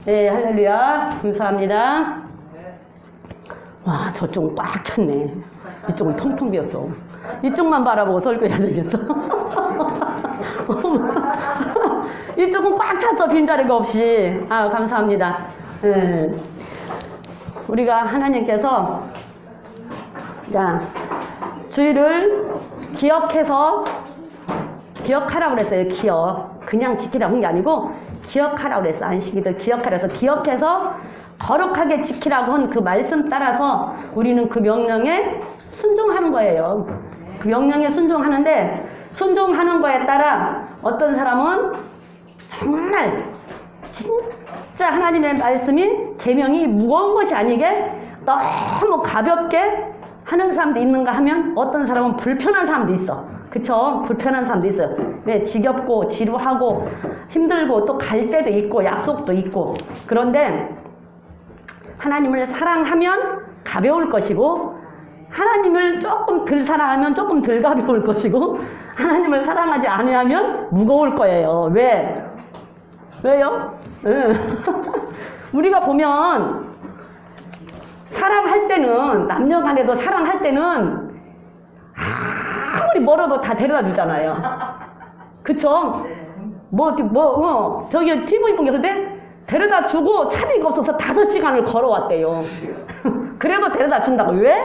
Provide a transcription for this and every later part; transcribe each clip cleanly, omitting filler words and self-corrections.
네, 할렐루야. 감사합니다. 와, 저쪽은 꽉 찼네. 이쪽은 텅텅 비었어. 이쪽만 바라보고 설교해야 되겠어. 이쪽은 꽉 찼어. 빈자리가 없이. 아, 감사합니다. 네. 우리가 하나님께서 자, 주의를 기억하라고 그랬어요. 그냥 지키라고 한 게 아니고 기억하라고 그랬어. 안식일을 기억하라 해서 기억해서 거룩하게 지키라고 한 그 말씀 따라서 우리는 그 명령에 순종하는 거예요. 그 명령에 순종하는데 순종하는 거에 따라 어떤 사람은 정말 진짜 하나님의 말씀이 계명이 무거운 것이 아니게 너무 가볍게 하는 사람도 있는가 하면 어떤 사람은 불편한 사람도 있어. 그쵸? 불편한 사람도 있어요. 왜? 지겹고 지루하고 힘들고 또 갈 때도 있고 약속도 있고. 그런데 하나님을 사랑하면 가벼울 것이고 하나님을 조금 덜 사랑하면 조금 덜 가벼울 것이고 하나님을 사랑하지 않으면 무거울 거예요. 왜? 왜요? 우리가 보면 사랑할 때는 남녀 간에도 사랑할 때는 아무리 멀어도 다 데려다 주잖아요. 그쵸? 저기 TV 본 게 근데 데려다 주고 차비가 없어서 5시간을 걸어왔대요. 그래도 데려다 준다고. 왜?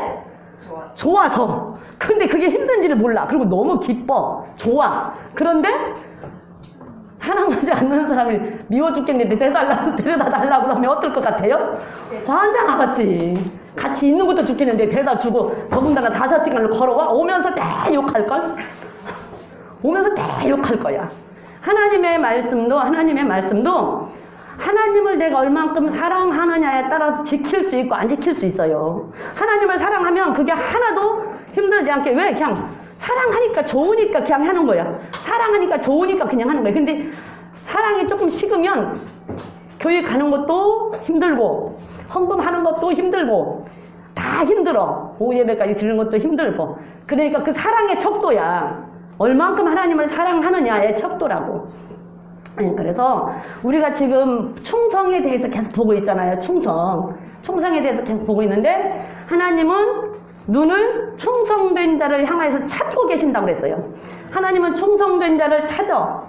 좋아서. 근데 그게 힘든지를 몰라. 그리고 너무 기뻐. 좋아. 그런데 사랑하지 않는 사람이 미워 죽겠는데 데려다 달라고 그러면 어떨 것 같아요? 환장하겠지. 같이 있는 것도 죽겠는데 데려다 주고 더군다나 5시간을 걸어와 오면서 다 욕할걸? 오면서 다 욕할 거야. 하나님의 말씀도 하나님을 내가 얼만큼 사랑하느냐에 따라서 지킬 수 있고 안 지킬 수 있어요. 하나님을 사랑하면 그게 하나도 힘들지 않게 왜? 그냥 사랑하니까 좋으니까 그냥 하는 거야. 사랑하니까 좋으니까 그냥 하는 거야. 근데 사랑이 조금 식으면 교회 가는 것도 힘들고 헌금하는 것도 힘들고 다 힘들어. 오후 예배까지 드리는 것도 힘들고. 그러니까 그 사랑의 척도야. 얼만큼 하나님을 사랑하느냐의 척도라고. 그래서 우리가 지금 충성에 대해서 계속 보고 있잖아요. 충성에 대해서 계속 보고 있는데 하나님은 눈을 충성된 자를 향해서 찾고 계신다고 그랬어요. 하나님은 충성된 자를 찾아.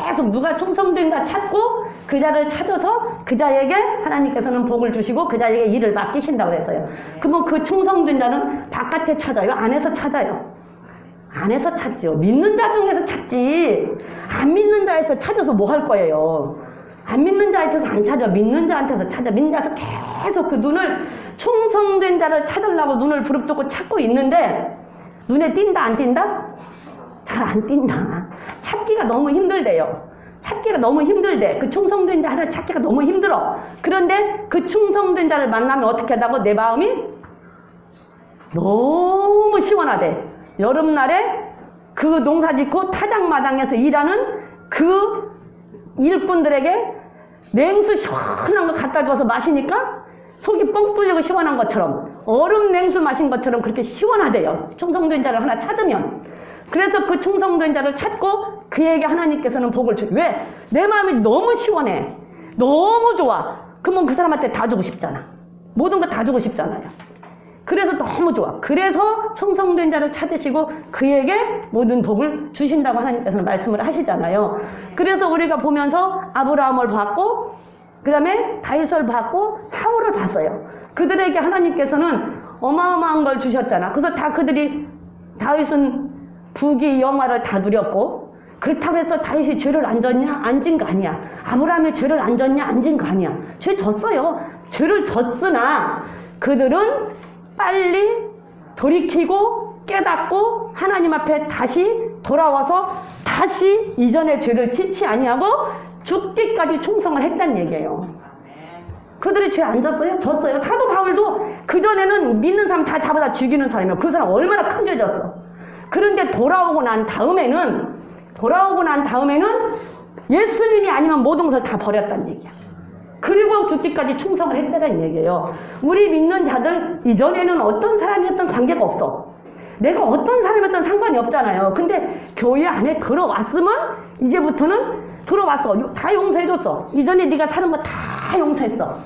계속 누가 충성된 자 찾고 그 자를 찾아서 그 자에게 하나님께서는 복을 주시고 그 자에게 일을 맡기신다고 그랬어요. 그러면 그 충성된 자는 바깥에 찾아요? 안에서 찾아요? 안에서 찾죠. 믿는 자 중에서 찾지. 안 믿는 자한테 찾아서 뭐 할 거예요? 안 믿는 자한테서 안 찾아. 믿는 자한테서 찾아. 믿는 자에서 계속 그 눈을 충성된 자를 찾으려고 눈을 부릅뜨고 찾고 있는데 눈에 띈다 안 띈다? 잘 안 띈다. 찾기가 너무 힘들대요. 찾기가 너무 힘들대. 그 충성된 자를 찾기가 너무 힘들어. 그런데 그 충성된 자를 만나면 어떻게 하다고? 내 마음이 너무 시원하대. 여름날에 그 농사짓고 타작마당에서 일하는 그 일꾼들에게 냉수 시원한 거 갖다 줘서 마시니까 속이 뻥 뚫리고 시원한 것처럼 얼음 냉수 마신 것처럼 그렇게 시원하대요. 충성된 자를 하나 찾으면. 그래서 그 충성된 자를 찾고 그에게 하나님께서는 복을 주. 왜? 내 마음이 너무 시원해. 너무 좋아. 그러면 그 사람한테 다 주고 싶잖아. 모든 거 다 주고 싶잖아요. 그래서 너무 좋아. 그래서 충성된 자를 찾으시고 그에게 모든 복을 주신다고 하나님께서는 말씀을 하시잖아요. 그래서 우리가 보면서 아브라함을 봤고 그 다음에 다윗을 봤고 사울을 봤어요. 그들에게 하나님께서는 어마어마한 걸 주셨잖아. 그래서 다 그들이 다윗은 부귀 영화를 다 누렸고 그렇다고 해서 다윗이 죄를 안 졌냐? 안 진 거 아니야. 아브라함이 죄를 안 졌냐? 안 진 거 아니야. 죄 졌어요. 죄를 졌으나 그들은 빨리 돌이키고 깨닫고 하나님 앞에 다시 돌아와서 다시 이전의 죄를 짓지 아니하고 죽기까지 충성을 했다는 얘기예요. 그들이 죄 안 졌어요? 졌어요. 사도 바울도 그전에는 믿는 사람 다 잡아다 죽이는 사람이에요. 그 사람 얼마나 큰 죄 졌어. 그런데 돌아오고 난 다음에는 예수님이 아니면 모든 것을 다 버렸다는 얘기야. 그리고 죽기까지 충성을 했다는 얘기예요. 우리 믿는 자들 이전에는 어떤 사람이었던 관계가 없어. 내가 어떤 사람이었던 상관이 없잖아요. 근데 교회 안에 들어왔으면 이제부터는 들어왔어. 다 용서해줬어. 이전에 네가 사는 거 다 용서했어.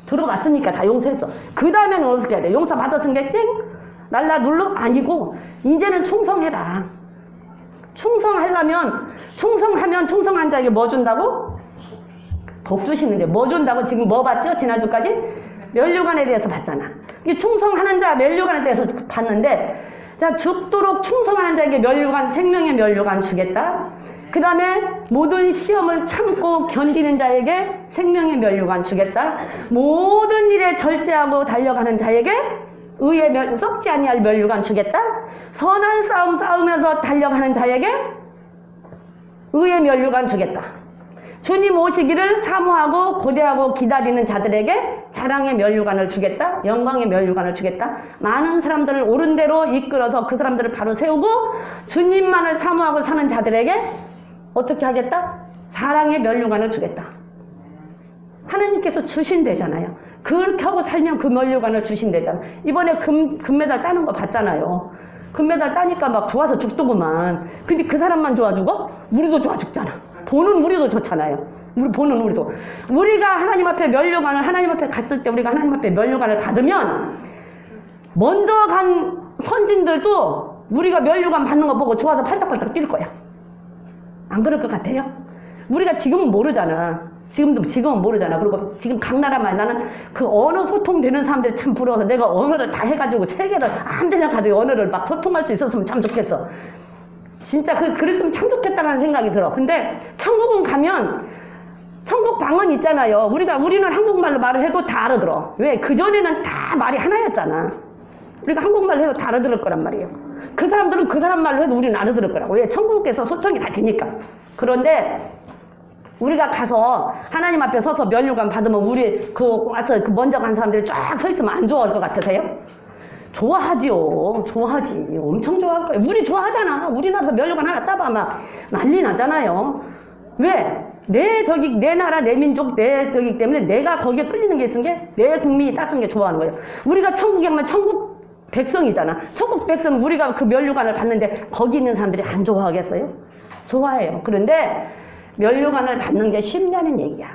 들어갔으니까 다 용서했어. 그 다음에는 어떻게 해야 돼? 용서 받았은 게 땡? 날라 눌러? 아니고 이제는 충성해라. 충성하려면 충성한 자에게 뭐 준다고? 복 주시는데 뭐 준다고? 지금 뭐 봤죠? 지난주까지? 면류관에 대해서 봤잖아. 이 충성하는 자 면류관에 대해서 봤는데, 자, 죽도록 충성하는 자에게 면류관, 생명의 면류관 주겠다. 그 다음에 모든 시험을 참고 견디는 자에게 생명의 면류관 주겠다. 모든 일에 절제하고 달려가는 자에게 의의 썩지 아니할 면류관 주겠다. 선한 싸움 싸우면서 달려가는 자에게 의의 면류관 주겠다. 주님 오시기를 사모하고 고대하고 기다리는 자들에게 자랑의 면류관을 주겠다. 영광의 면류관을 주겠다. 많은 사람들을 옳은 대로 이끌어서 그 사람들을 바로 세우고 주님만을 사모하고 사는 자들에게 어떻게 하겠다? 자랑의 면류관을 주겠다. 하나님께서 주신대잖아요. 그렇게 하고 살면 그 면류관을 주신대잖아. 이번에 금메달 따는 거 봤잖아요. 금메달 따니까 막 좋아서 죽더구만. 근데 그 사람만 좋아 죽어? 우리도 좋아 죽잖아. 보는 우리도 좋잖아요. 보는 우리도. 우리가 하나님 앞에 면류관을, 하나님 앞에 갔을 때 우리가 하나님 앞에 면류관을 받으면 먼저 간 선진들도 우리가 면류관 받는 거 보고 좋아서 팔딱팔딱 뛸 거야. 안 그럴 것 같아요? 우리가 지금은 모르잖아. 지금은 모르잖아. 그리고 지금 각 나라만 나는 그 언어 소통되는 사람들이 참 부러워서 내가 언어를 다 해가지고 세계를 아무 데나 가도 언어를 막 소통할 수 있었으면 참 좋겠어. 진짜 그랬으면 참 좋겠다는 생각이 들어. 근데 천국은 가면 천국 방언 있잖아요. 우리는 한국말로 말을 해도 다 알아들어. 왜? 그전에는 다 말이 하나였잖아. 우리가 한국말로 해도 다 알아들을 거란 말이에요. 그 사람들은 그 사람 말로 해도 우리는 알아들을 거라고. 왜? 천국에서 소통이 다 되니까. 그런데 우리가 가서 하나님 앞에 서서 면류관 받으면 우리 와서 먼저 간 사람들이 쫙 서 있으면 안 좋아할 것 같으세요? 좋아하지요. 좋아하지. 엄청 좋아할 거예요. 우리 좋아하잖아. 우리나라에서 면류관 하나 따봐 막 난리 나잖아요. 왜? 내 나라, 내 민족, 내 거기 때문에 내가 거기에 끌리는 게 있은 게 내 국민이 따쓴 게 좋아하는 거예요. 우리가 천국에 가면 천국 백성이잖아. 천국 백성 우리가 그 면류관을 받는데 거기 있는 사람들이 안 좋아하겠어요? 좋아해요. 그런데 면류관을 받는 게 쉽냐는 얘기야.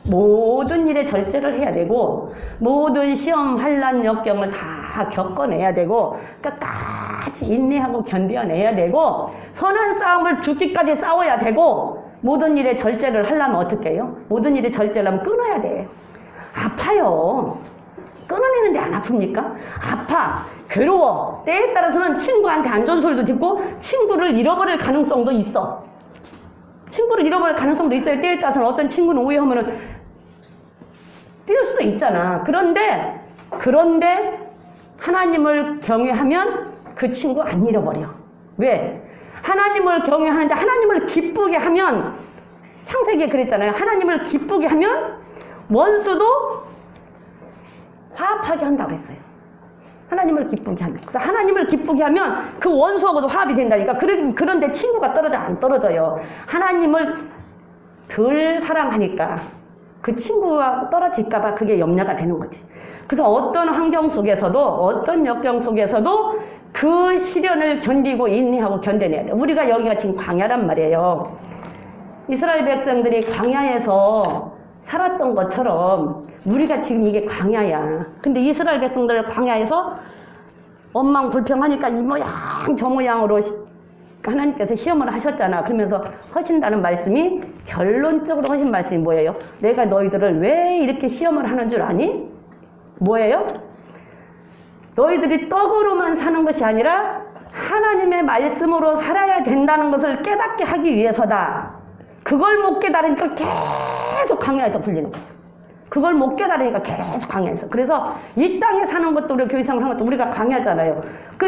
모든 일에 절제를 해야 되고 모든 시험, 환난, 역경을 다 겪어내야 되고 끝까지 인내하고 견뎌내야 되고 선한 싸움을 죽기까지 싸워야 되고 모든 일에 절제를 하려면 어떻게 해요? 모든 일에 절제를 하면 끊어야 돼. 아파요. 끊어내는데 안 아픕니까? 아파. 괴로워. 때에 따라서는 친구한테 안 좋은 소리도 듣고 친구를 잃어버릴 가능성도 있어. 친구를 잃어버릴 가능성도 있어요. 때에 따라서는 어떤 친구는 오해하면은 뛸 수도 있잖아. 그런데 하나님을 경외하면 그 친구 안 잃어버려. 왜? 하나님을 경외하는 자, 하나님을 기쁘게 하면 창세기에 그랬잖아요. 하나님을 기쁘게 하면 원수도 화합하게 한다고 했어요. 하나님을 기쁘게 하면. 그래서 하나님을 기쁘게 하면 그 원수하고도 화합이 된다니까. 그런데 친구가 떨어져? 안 떨어져요. 하나님을 덜 사랑하니까 그 친구가 떨어질까봐 그게 염려가 되는 거지. 그래서 어떤 환경 속에서도, 어떤 역경 속에서도 그 시련을 견디고 인내하고 견뎌내야 돼. 우리가 여기가 지금 광야란 말이에요. 이스라엘 백성들이 광야에서 살았던 것처럼 우리가 지금 이게 광야야. 근데 이스라엘 백성들 광야에서 원망불평하니까 이 모양 저 모양으로 하나님께서 시험을 하셨잖아. 그러면서 하신다는 말씀이 결론적으로 하신 말씀이 뭐예요? 내가 너희들을 왜 이렇게 시험을 하는 줄 아니? 뭐예요? 너희들이 떡으로만 사는 것이 아니라 하나님의 말씀으로 살아야 된다는 것을 깨닫게 하기 위해서다. 그걸 못 깨달으니까 계속 광야에서 풀리는 거예요. 그걸 못 깨달으니까 계속 광야에서. 그래서 이 땅에 사는 것도 우리가 교회생활 하는 것도 우리가 광야잖아요.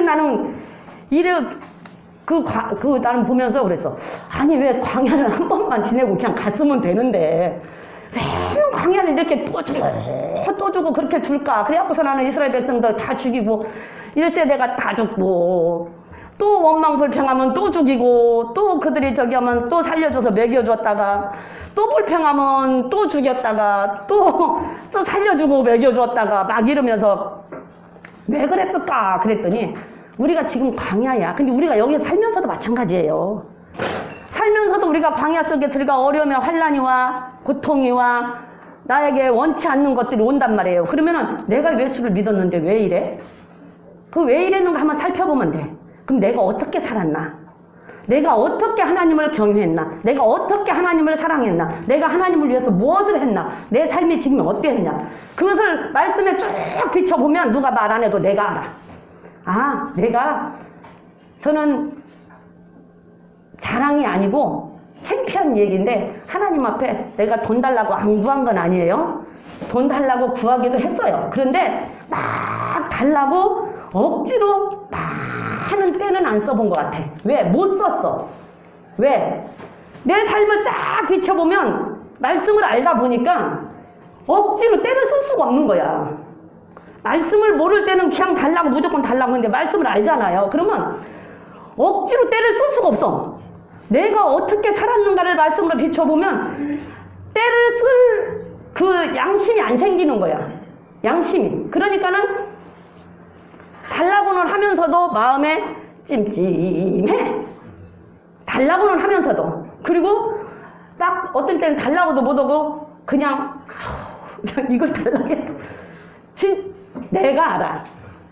나는 나는 보면서 그랬어. 아니 왜 광야를 한 번만 지내고 그냥 갔으면 되는데 왜 광야를 이렇게 또 주고 그렇게 줄까? 그래갖고서 나는 이스라엘 백성들 다 죽이고 1세대가 다 죽고 또 원망불평하면 또 죽이고 또 그들이 저기 하면 또 살려줘서 먹여줬다가 또 불평하면 또 죽였다가 또 살려주고 먹여줬다가 막 이러면서 왜 그랬을까? 그랬더니 우리가 지금 광야야. 근데 우리가 여기서 살면서도 마찬가지예요. 살면서도 우리가 광야 속에 들어가 어려움과 환난이 와, 고통이 와, 나에게 원치 않는 것들이 온단 말이에요. 그러면은 내가 예수를 믿었는데 왜 이래? 그 왜 이랬는가 한번 살펴보면 돼. 그럼 내가 어떻게 살았나? 내가 어떻게 하나님을 경유했나? 내가 어떻게 하나님을 사랑했나? 내가 하나님을 위해서 무엇을 했나? 내 삶이 지금 어땠냐? 그것을 말씀에 쭉 비춰보면 누가 말 안 해도 내가 알아. 아, 저는 자랑이 아니고 창피한 얘기인데 하나님 앞에 내가 돈 달라고 안 구한 건 아니에요. 돈 달라고 구하기도 했어요. 그런데 막 달라고 억지로 많은 때는 안 써본 것 같아. 왜? 못 썼어. 왜? 내 삶을 쫙 비춰보면 말씀을 알다 보니까 억지로 때를 쓸 수가 없는 거야. 말씀을 모를 때는 그냥 달라고 무조건 달라고 하는데 말씀을 알잖아요. 그러면 억지로 때를 쓸 수가 없어. 내가 어떻게 살았는가를 말씀으로 비춰보면 때를 쓸 그 양심이 안 생기는 거야. 양심이. 그러니까는 달라고는 하면서도 마음에 찜찜해. 달라고는 하면서도. 그리고 딱 어떤 때는 달라고도 못하고 그냥 이걸 달라고 해. 내가 알아.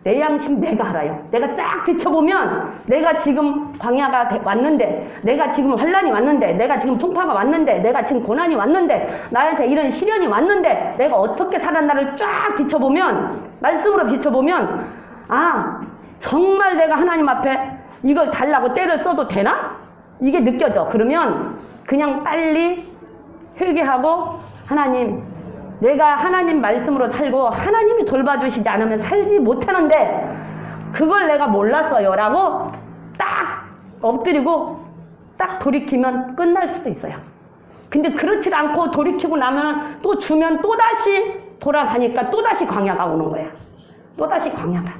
내 양심 내가 알아요. 내가 쫙 비춰보면 내가 지금 광야가 왔는데, 내가 지금 환난이 왔는데, 내가 지금 풍파가 왔는데, 내가 지금 고난이 왔는데, 나한테 이런 시련이 왔는데 내가 어떻게 살았나를 쫙 비춰보면, 말씀으로 비춰보면, 아, 정말 내가 하나님 앞에 이걸 달라고 때를 써도 되나? 이게 느껴져. 그러면 그냥 빨리 회개하고, 하나님, 내가 하나님 말씀으로 살고 하나님이 돌봐주시지 않으면 살지 못하는데 그걸 내가 몰랐어요 라고 딱 엎드리고 딱 돌이키면 끝날 수도 있어요. 근데 그렇지 않고 돌이키고 나면 또 주면 또다시 돌아가니까 또다시 광야가 오는 거야. 또다시 광야가.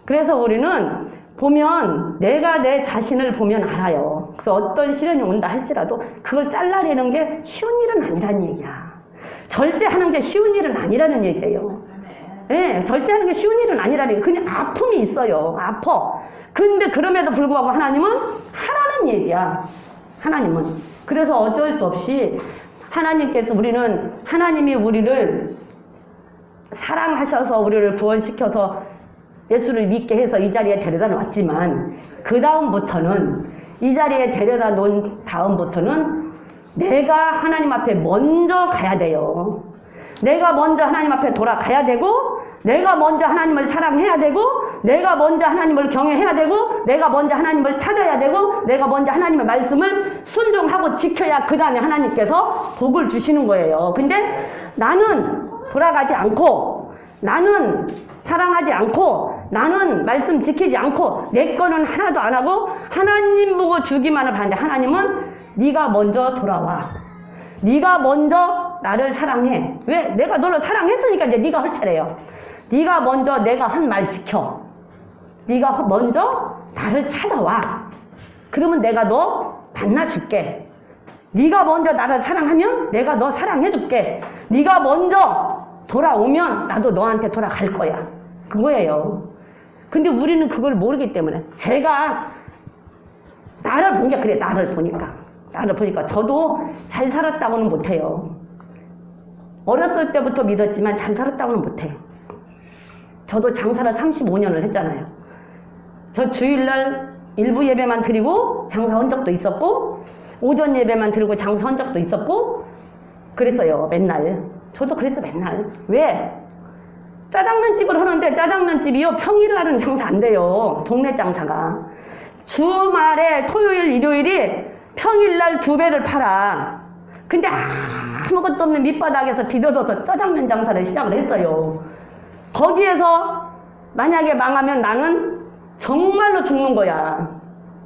그래서 우리는 보면 내가 내 자신을 보면 알아요. 그래서 어떤 시련이 온다 할지라도 그걸 잘라내는 게 쉬운 일은 아니라는 얘기야. 절제하는 게 쉬운 일은 아니라는 얘기예요. 네, 절제하는 게 쉬운 일은 아니라는 얘기예요. 그냥 아픔이 있어요. 아파. 근데 그럼에도 불구하고 하나님은 하라는 얘기야. 하나님은. 그래서 어쩔 수 없이 하나님께서 하나님이 우리를 사랑하셔서 우리를 구원시켜서 예수를 믿게 해서 이 자리에 데려다 놨지만 그 다음부터는 이 자리에 데려다 놓은 다음부터는 내가 하나님 앞에 먼저 가야 돼요. 내가 먼저 하나님 앞에 돌아가야 되고, 내가 먼저 하나님을 사랑해야 되고, 내가 먼저 하나님을 경외해야 되고, 내가 먼저 하나님을 찾아야 되고, 내가 먼저 하나님의 말씀을 순종하고 지켜야 그 다음에 하나님께서 복을 주시는 거예요. 근데 나는 돌아가지 않고, 나는 사랑하지 않고, 나는 말씀 지키지 않고, 내 거는 하나도 안 하고 하나님 보고 주기만을 바라는데 하나님은 네가 먼저 돌아와. 네가 먼저 나를 사랑해. 왜? 내가 너를 사랑했으니까 이제 네가 할 차례예요. 네가 먼저 내가 한 말 지켜. 네가 먼저 나를 찾아와. 그러면 내가 너 만나줄게. 네가 먼저 나를 사랑하면 내가 너 사랑해줄게. 네가 먼저 돌아오면 나도 너한테 돌아갈 거야. 그거예요. 근데 우리는 그걸 모르기 때문에 제가 나를 본 게 그래. 나를 보니까 저도 잘 살았다고는 못해요. 어렸을 때부터 믿었지만 잘 살았다고는 못해요. 저도 장사를 35년을 했잖아요. 저 주일날 일부 예배만 드리고 장사한 적도 있었고, 오전 예배만 드리고 장사한 적도 있었고 그랬어요. 맨날. 저도 그랬어 맨날. 왜? 짜장면집을 하는데 짜장면집이요 평일날은 장사 안 돼요. 동네 장사가. 주말에 토요일 일요일이 평일날 2배를 팔아. 근데 아무것도 없는 밑바닥에서 비벼둬서 짜장면 장사를 시작을 했어요. 거기에서 만약에 망하면 나는 정말로 죽는 거야.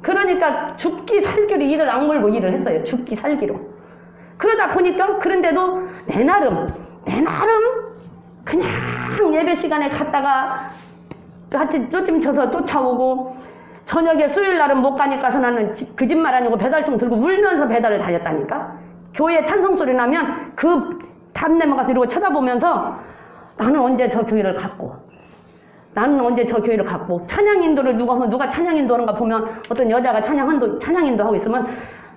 그러니까 죽기 살기로 일을 악물고 일을 했어요. 죽기 살기로. 그러다 보니까 그런데도 내 나름 그냥 예배 시간에 갔다가 같이 쫓으면서 쫓아오고, 저녁에 수요일 날은 못 가니까 나는 그 집말 아니고 배달통 들고 울면서 배달을 다녔다니까. 교회 찬송 소리 나면 그 담내만 가서 이러고 쳐다보면서 나는 언제 저 교회를 갔고, 나는 언제 저 교회를 갔고 찬양 인도를 누가 찬양 인도하는가 보면 어떤 여자가 찬양 인도 하고 있으면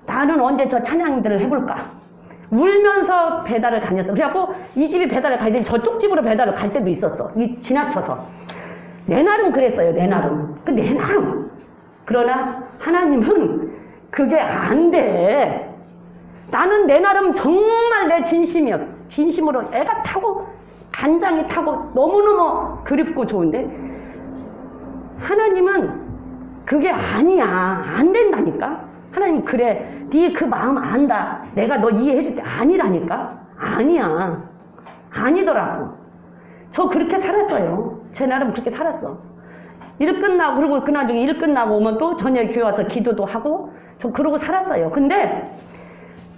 나는 언제 저 찬양 인도를 해볼까 울면서 배달을 다녔어. 그래갖고 이 집이 배달을 가야 되니 저쪽 집으로 배달을 갈 때도 있었어. 지나쳐서 내 나름 그랬어요. 내 나름. 내 나름. 그러나 하나님은 그게 안 돼. 나는 내 나름 정말 내 진심으로 애가 타고 간장이 타고 너무너무 그립고 좋은데 하나님은 그게 아니야. 안 된다니까. 하나님 그래. 네 그 마음 안다. 내가 너 이해해줄 때 아니라니까. 아니야. 아니더라고. 저 그렇게 살았어요. 제 나름 그렇게 살았어. 일 끝나고 그리고 그나중에 일 끝나고 오면 또 저녁에 교회 와서 기도도 하고 저 그러고 살았어요. 근데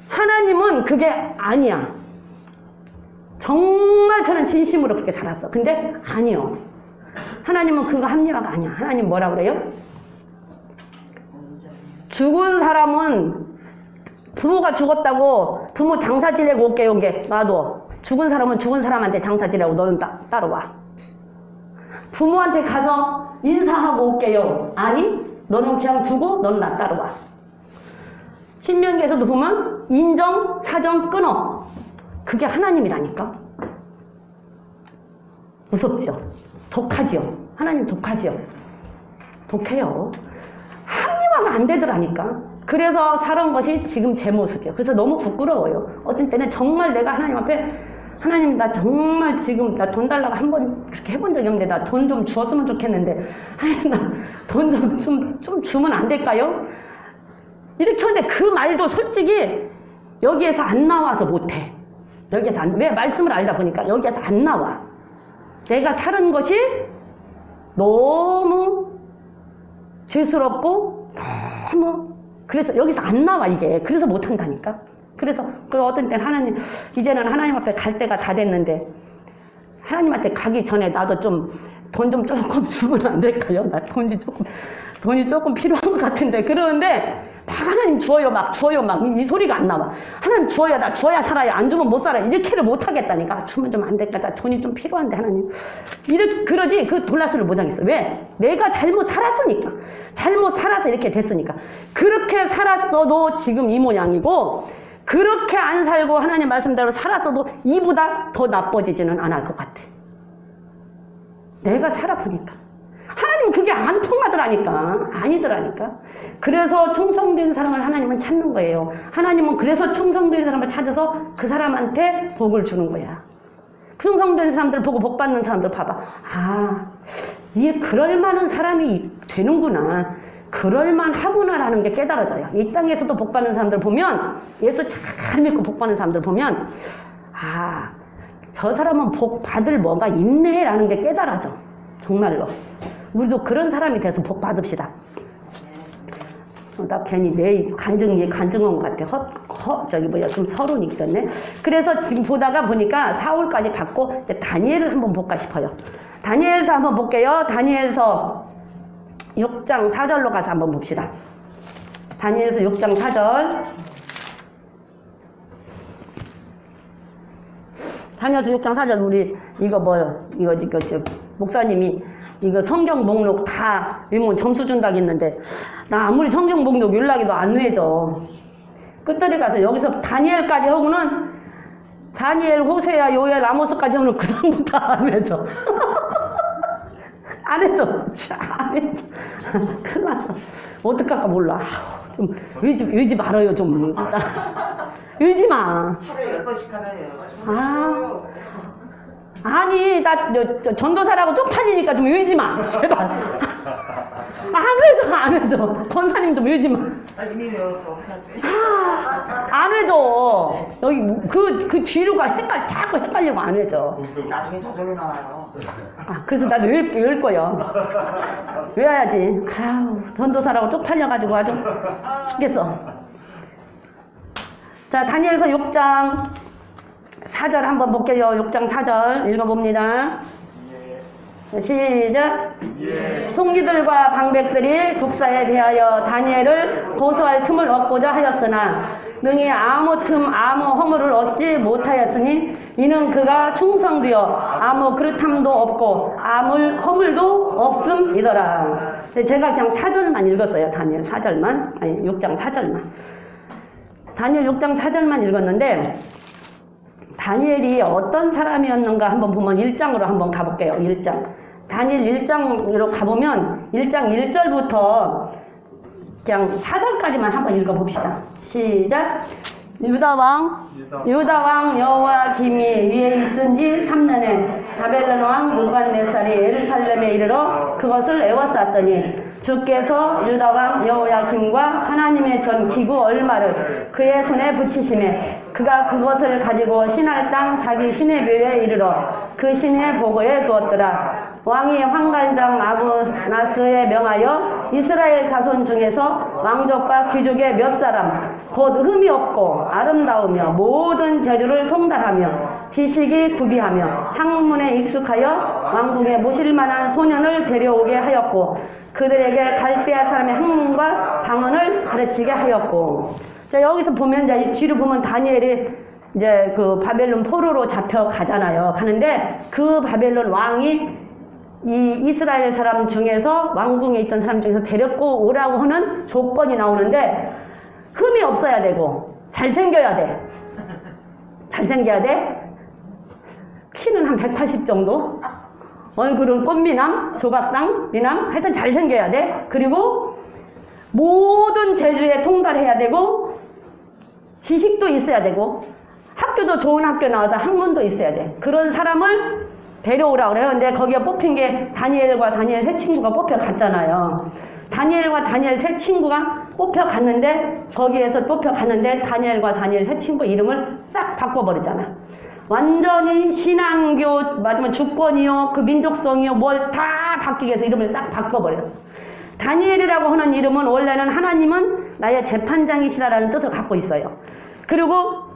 하나님은 그게 아니야. 정말 저는 진심으로 그렇게 살았어. 근데 아니요. 하나님은 그거 합리화가 아니야. 하나님 뭐라 그래요? 죽은 사람은 부모가 죽었다고 부모 장사 지내고 올게 놔둬. 죽은 사람은 죽은 사람한테 장사 지내고 너는 따라와. 부모한테 가서 인사하고 올게요. 아니 너는 그냥 두고 너는 나 따라와. 신명기에서도 보면 인정 사정 끊어. 그게 하나님이라니까. 무섭죠? 독하지요? 하나님 독하지요? 독해요. 합리화가 안 되더라니까. 그래서 살아온 것이 지금 제 모습이에요. 그래서 너무 부끄러워요. 어떤 때는 정말 내가 하나님 앞에 하나님 나 정말 지금 나 돈 달라고 한 번 그렇게 해본 적이 없는데 나 돈 좀 주었으면 좋겠는데 나 돈 좀 주면 안 될까요? 이렇게 하는데 그 말도 솔직히 여기에서 안 나와서 못해. 여기에서 왜 말씀을 알다 보니까 여기에서 안 나와. 내가 살은 것이 너무 죄스럽고 너무 그래서 여기서 안 나와 이게. 그래서 못한다니까. 그래서 어떤 때는 하나님 이제는 하나님 앞에 갈 때가 다 됐는데 하나님한테 가기 전에 나도 좀 돈 좀 조금 주면 안 될까요? 나 돈이 조금 필요한 것 같은데 그러는데 막 하나님 주어요 막 이 소리가 안 나와. 하나님 주어야 나 줘야 살아요. 안 주면 못 살아. 이렇게를 못 하겠다니까. 주면 좀 안 될까? 나 돈이 좀 필요한데 하나님. 이렇게 그러지 그 돌라수를 못 하겠어. 왜? 내가 잘못 살았으니까. 잘못 살아서 이렇게 됐으니까. 그렇게 살았어도 지금 이 모양이고 그렇게 안 살고 하나님 말씀대로 살았어도 이보다 더 나빠지지는 않을 것 같아. 내가 살아보니까. 하나님은 그게 안 통하더라니까. 아니더라니까. 그래서 충성된 사람을 하나님은 찾는 거예요. 하나님은 그래서 충성된 사람을 찾아서 그 사람한테 복을 주는 거야. 충성된 사람들 보고 복 받는 사람들 봐봐. 아, 이게 그럴 만한 사람이 되는구나. 그럴 만하구나라는 게 깨달아져요. 이 땅에서도 복 받는 사람들 보면 예수 잘 믿고 복 받는 사람들 보면 아, 저 사람은 복 받을 뭐가 있네라는 게 깨달아져. 정말로. 우리도 그런 사람이 돼서 복 받읍시다. 나 괜히 내 간증한 것 같아. 좀 서론이 길었네. 그래서 지금 보니까 4월까지 받고 다니엘을 한번 볼까 싶어요. 다니엘서 한번 볼게요. 다니엘서 6장 4절로 가서 한번 봅시다. 다니엘서 6장 4절. 다니엘서 6장 4절 우리 이거 목사님이 이거 성경 목록 다 외우면 점수 준다고 했는데 나 아무리 성경 목록 연락해도 안 외져. 끝들이 가서 여기서 다니엘까지 하고는 다니엘, 호세야, 요엘, 아모스까지 하고는 그 다음부터 안 외져. 안 해줘. 안 해줘. 큰일 났어. 어떡할까 몰라. 좀 울지 말아요 좀. 울지 마. 하루에 10번씩 하면요. 아니 나 전도사라고 쪽팔리니까 좀 울지 마. 제발. 안 해줘. 권사님 좀 울지 마. 나 이미 외워서 해야지. 안 해줘. 여기 그 뒤로가 자꾸 헷갈리고 안 해줘. 나중에 저절로 나와요. 그래서 나도 외울 거야. 외워야지. 아유, 전도사라고 쪽팔려가지고 아주 죽겠어. 자, 다니엘서 6장 4절 한번 볼게요. 6장 4절 읽어봅니다. 시작. 총리들과 방백들이 국사에 대하여 다니엘을 고소할 틈을 얻고자 하였으나 능히 아무 틈 아무 허물을 얻지 못하였으니 이는 그가 충성되어 아무 그릇함도 없고 아무 허물도 없음이더라. 제가 그냥 4절만 읽었어요. 다니엘 4절만. 아니 6장 4절만. 다니엘 6장 4절만 읽었는데 다니엘이 어떤 사람이었는가 한번 보면 1장으로 한번 가볼게요. 1장. 다니엘 1장으로 가보면 1장 1절부터 그냥 4절까지만 한번 읽어봅시다. 시작. 유다왕 여호야김이 위에 있은 지 3년에 바벨론 왕 느부갓네살이 예루살렘에 이르러 그것을 에워쌌더니 주께서 유다왕 여호야김과 하나님의 전 기구 얼마를 그의 손에 붙이심에 그가 그것을 가지고 신할 땅 자기 신의 묘에 이르러 그 신의 보고에 두었더라. 왕이 환관장 아브나스에 명하여 이스라엘 자손 중에서 왕족과 귀족의 몇 사람 곧 흠이 없고 아름다우며 모든 재주를 통달하며 지식이 구비하며 학문에 익숙하여 왕궁에 모실 만한 소년을 데려오게 하였고 그들에게 갈대아 사람의 학문과 방언을 가르치게 하였고. 자, 여기서 보면 이제 뒤를 보면 다니엘이 이제 그 바벨론 포로로 잡혀가잖아요. 가는데 그 바벨론 왕이 이 이스라엘 사람 중에서 왕궁에 있던 사람 중에서 데리고 오라고 하는 조건이 나오는데 흠이 없어야 되고 잘생겨야 돼. 잘생겨야 돼. 키는 한 180 정도. 얼굴은 꽃미남, 조각상, 미남. 하여튼 잘생겨야 돼. 그리고 모든 재주에 통달해야 되고 지식도 있어야 되고 학교도 좋은 학교 나와서 학문도 있어야 돼. 그런 사람을 데려오라고 그래요. 근데 거기에 뽑힌 게 다니엘과 다니엘 세 친구가 뽑혀갔잖아요. 다니엘과 다니엘 세 친구가 뽑혀갔는데 거기에서 뽑혀갔는데 다니엘과 다니엘 세 친구 이름을 싹 바꿔버리잖아. 완전히 신앙교 맞으면 주권이요 그 민족성이요 뭘 다 바뀌게 해서 이름을 싹 바꿔버렸어. 다니엘이라고 하는 이름은 원래는 하나님은 나의 재판장이시라는 뜻을 갖고 있어요. 그리고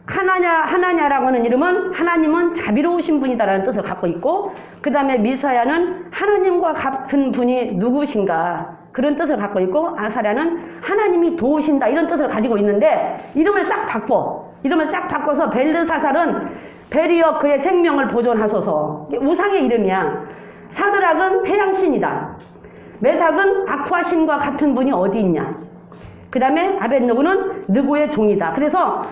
하나냐라고 하는 이름은 하나님은 자비로우신 분이다라는 뜻을 갖고 있고 그 다음에 미사야는 하나님과 같은 분이 누구신가 그런 뜻을 갖고 있고 아사랴는 하나님이 도우신다 이런 뜻을 가지고 있는데 이름을 싹 바꿔서 벨르사살은 벨이여 그의 생명을 보존하소서 우상의 이름이야. 사드락은 태양신이다. 메삭은 아쿠아신과 같은 분이 어디 있냐. 그 다음에 아벳느고는 느고의 종이다. 그래서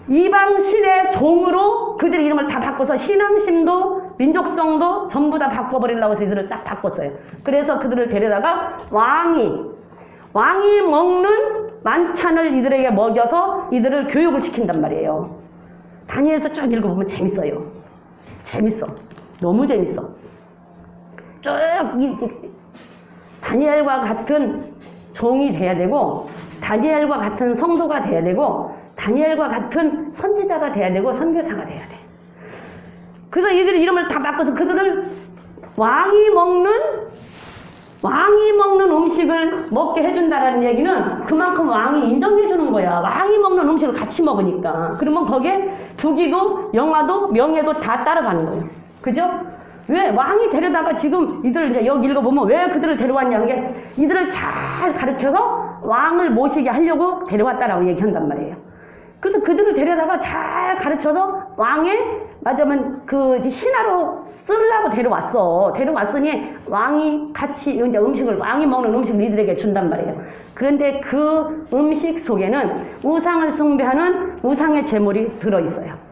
이방 신의 종으로 그들의 이름을 다 바꿔서 신앙심도 민족성도 전부 다 바꿔버리려고 해서 이들을 딱 바꿨어요. 그래서 그들을 데려다가 왕이 먹는 만찬을 이들에게 먹여서 이들을 교육을 시킨단 말이에요. 다니엘서 쭉 읽어보면 재밌어요. 재밌어. 너무 재밌어. 쭉 다니엘과 같은 종이 돼야 되고 다니엘과 같은 성도가 돼야 되고 다니엘과 같은 선지자가 돼야 되고 선교사가 돼야 돼. 그래서 이들의 이름을 다 바꿔서 그들을 왕이 먹는 음식을 먹게 해준다라는 얘기는 그만큼 왕이 인정해주는 거야. 왕이 먹는 음식을 같이 먹으니까. 그러면 거기에 주기도 영화도 명예도 다 따라가는 거예요. 그죠? 왜 왕이 데려다가 지금 이들 이제 여기 읽어보면 왜 그들을 데려왔냐 하게 이들을 잘 가르쳐서 왕을 모시게 하려고 데려왔다라고 얘기한단 말이에요. 그래서 그들을 데려다가 잘 가르쳐서 왕의 맞으면 그 신하로 쓰려고 데려왔으니 왕이 같이 이제 왕이 먹는 음식을 이들에게 준단 말이에요. 그런데 그 음식 속에는 우상을 숭배하는 우상의 제물이 들어있어요.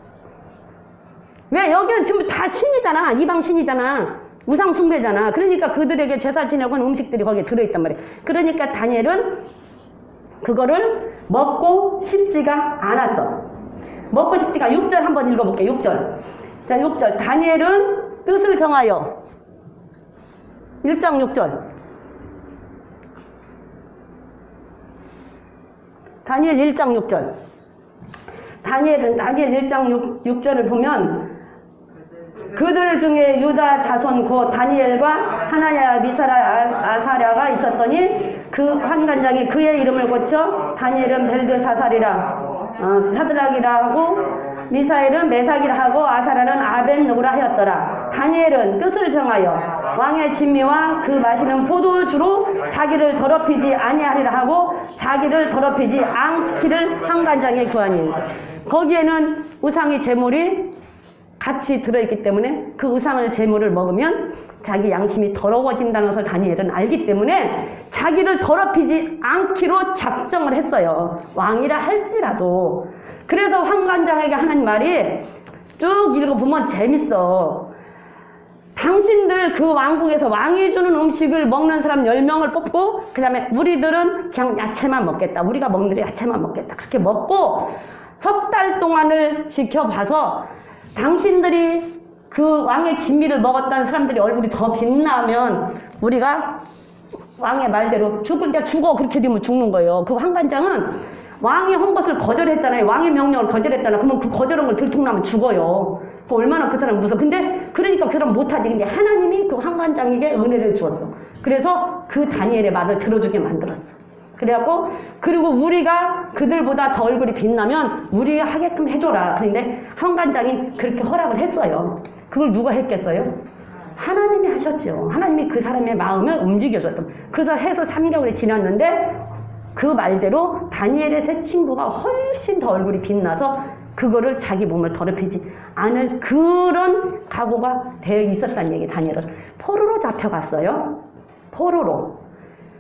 왜? 여기는 전부 다 신이잖아. 이방 신이잖아. 우상 숭배잖아. 그러니까 그들에게 제사 지내고는 음식들이 거기에 들어있단 말이에요. 그러니까 다니엘은 그거를 먹고 싶지가 않았어. 먹고 싶지가 6절 한번 읽어볼게요. 6절. 자, 6절. 다니엘은 뜻을 정하여 1장 6절. 다니엘 1장 6절. 다니엘 1장 6절을 보면 그들 중에 유다 자손 곧 다니엘과 하나냐 미사라 아사랴가 있었더니 그 환관장이 그의 이름을 고쳐 다니엘은 벨드사살이라 사드락이라 하고 미사엘은 메삭이라 하고 아사라는 아벤느고라 하였더라. 다니엘은 뜻을 정하여 왕의 진미와 그 마시는 포도주로 자기를 더럽히지 아니하리라 하고 자기를 더럽히지 않기를 환관장에 구하니. 거기에는 우상의 제물이 같이 들어있기 때문에 그 우상의 제물을 먹으면 자기 양심이 더러워진다는 것을 다니엘은 알기 때문에 자기를 더럽히지 않기로 작정을 했어요. 왕이라 할지라도. 그래서 환관장에게 하는 말이 쭉 읽어보면 재밌어. 당신들 그 왕국에서 왕이 주는 음식을 먹는 사람 10명을 뽑고 그 다음에 우리들은 그냥 야채만 먹겠다. 우리가 먹는 대로 야채만 먹겠다. 그렇게 먹고 석 달 동안을 지켜봐서 당신들이 그 왕의 진미를 먹었던 사람들이 얼굴이 더 빛나면 우리가 왕의 말대로 죽을 때 죽어. 그렇게 되면 죽는 거예요. 그 환관장은 왕이 한 것을 거절했잖아요. 왕의 명령을 거절했잖아요. 그러면 그 거절한 걸 들통나면 죽어요. 그 얼마나 그 사람 무서워. 근데 그러니까 그 사람 못하지. 근데 하나님이 그 환관장에게 은혜를 주었어. 그래서 그 다니엘의 말을 들어주게 만들었어. 그래갖고 그리고 우리가 그들보다 더 얼굴이 빛나면 우리가 하게끔 해줘라. 그런데 환관장이 그렇게 허락을 했어요. 그걸 누가 했겠어요? 하나님이 하셨죠. 하나님이 그 사람의 마음을 움직여줬던. 그래서 해서 3개월이 지났는데 그 말대로 다니엘의 세 친구가 훨씬 더 얼굴이 빛나서 그거를 자기 몸을 더럽히지 않을 그런 각오가 되어 있었다는 얘기. 다니엘은 포로로 잡혀갔어요. 포로로.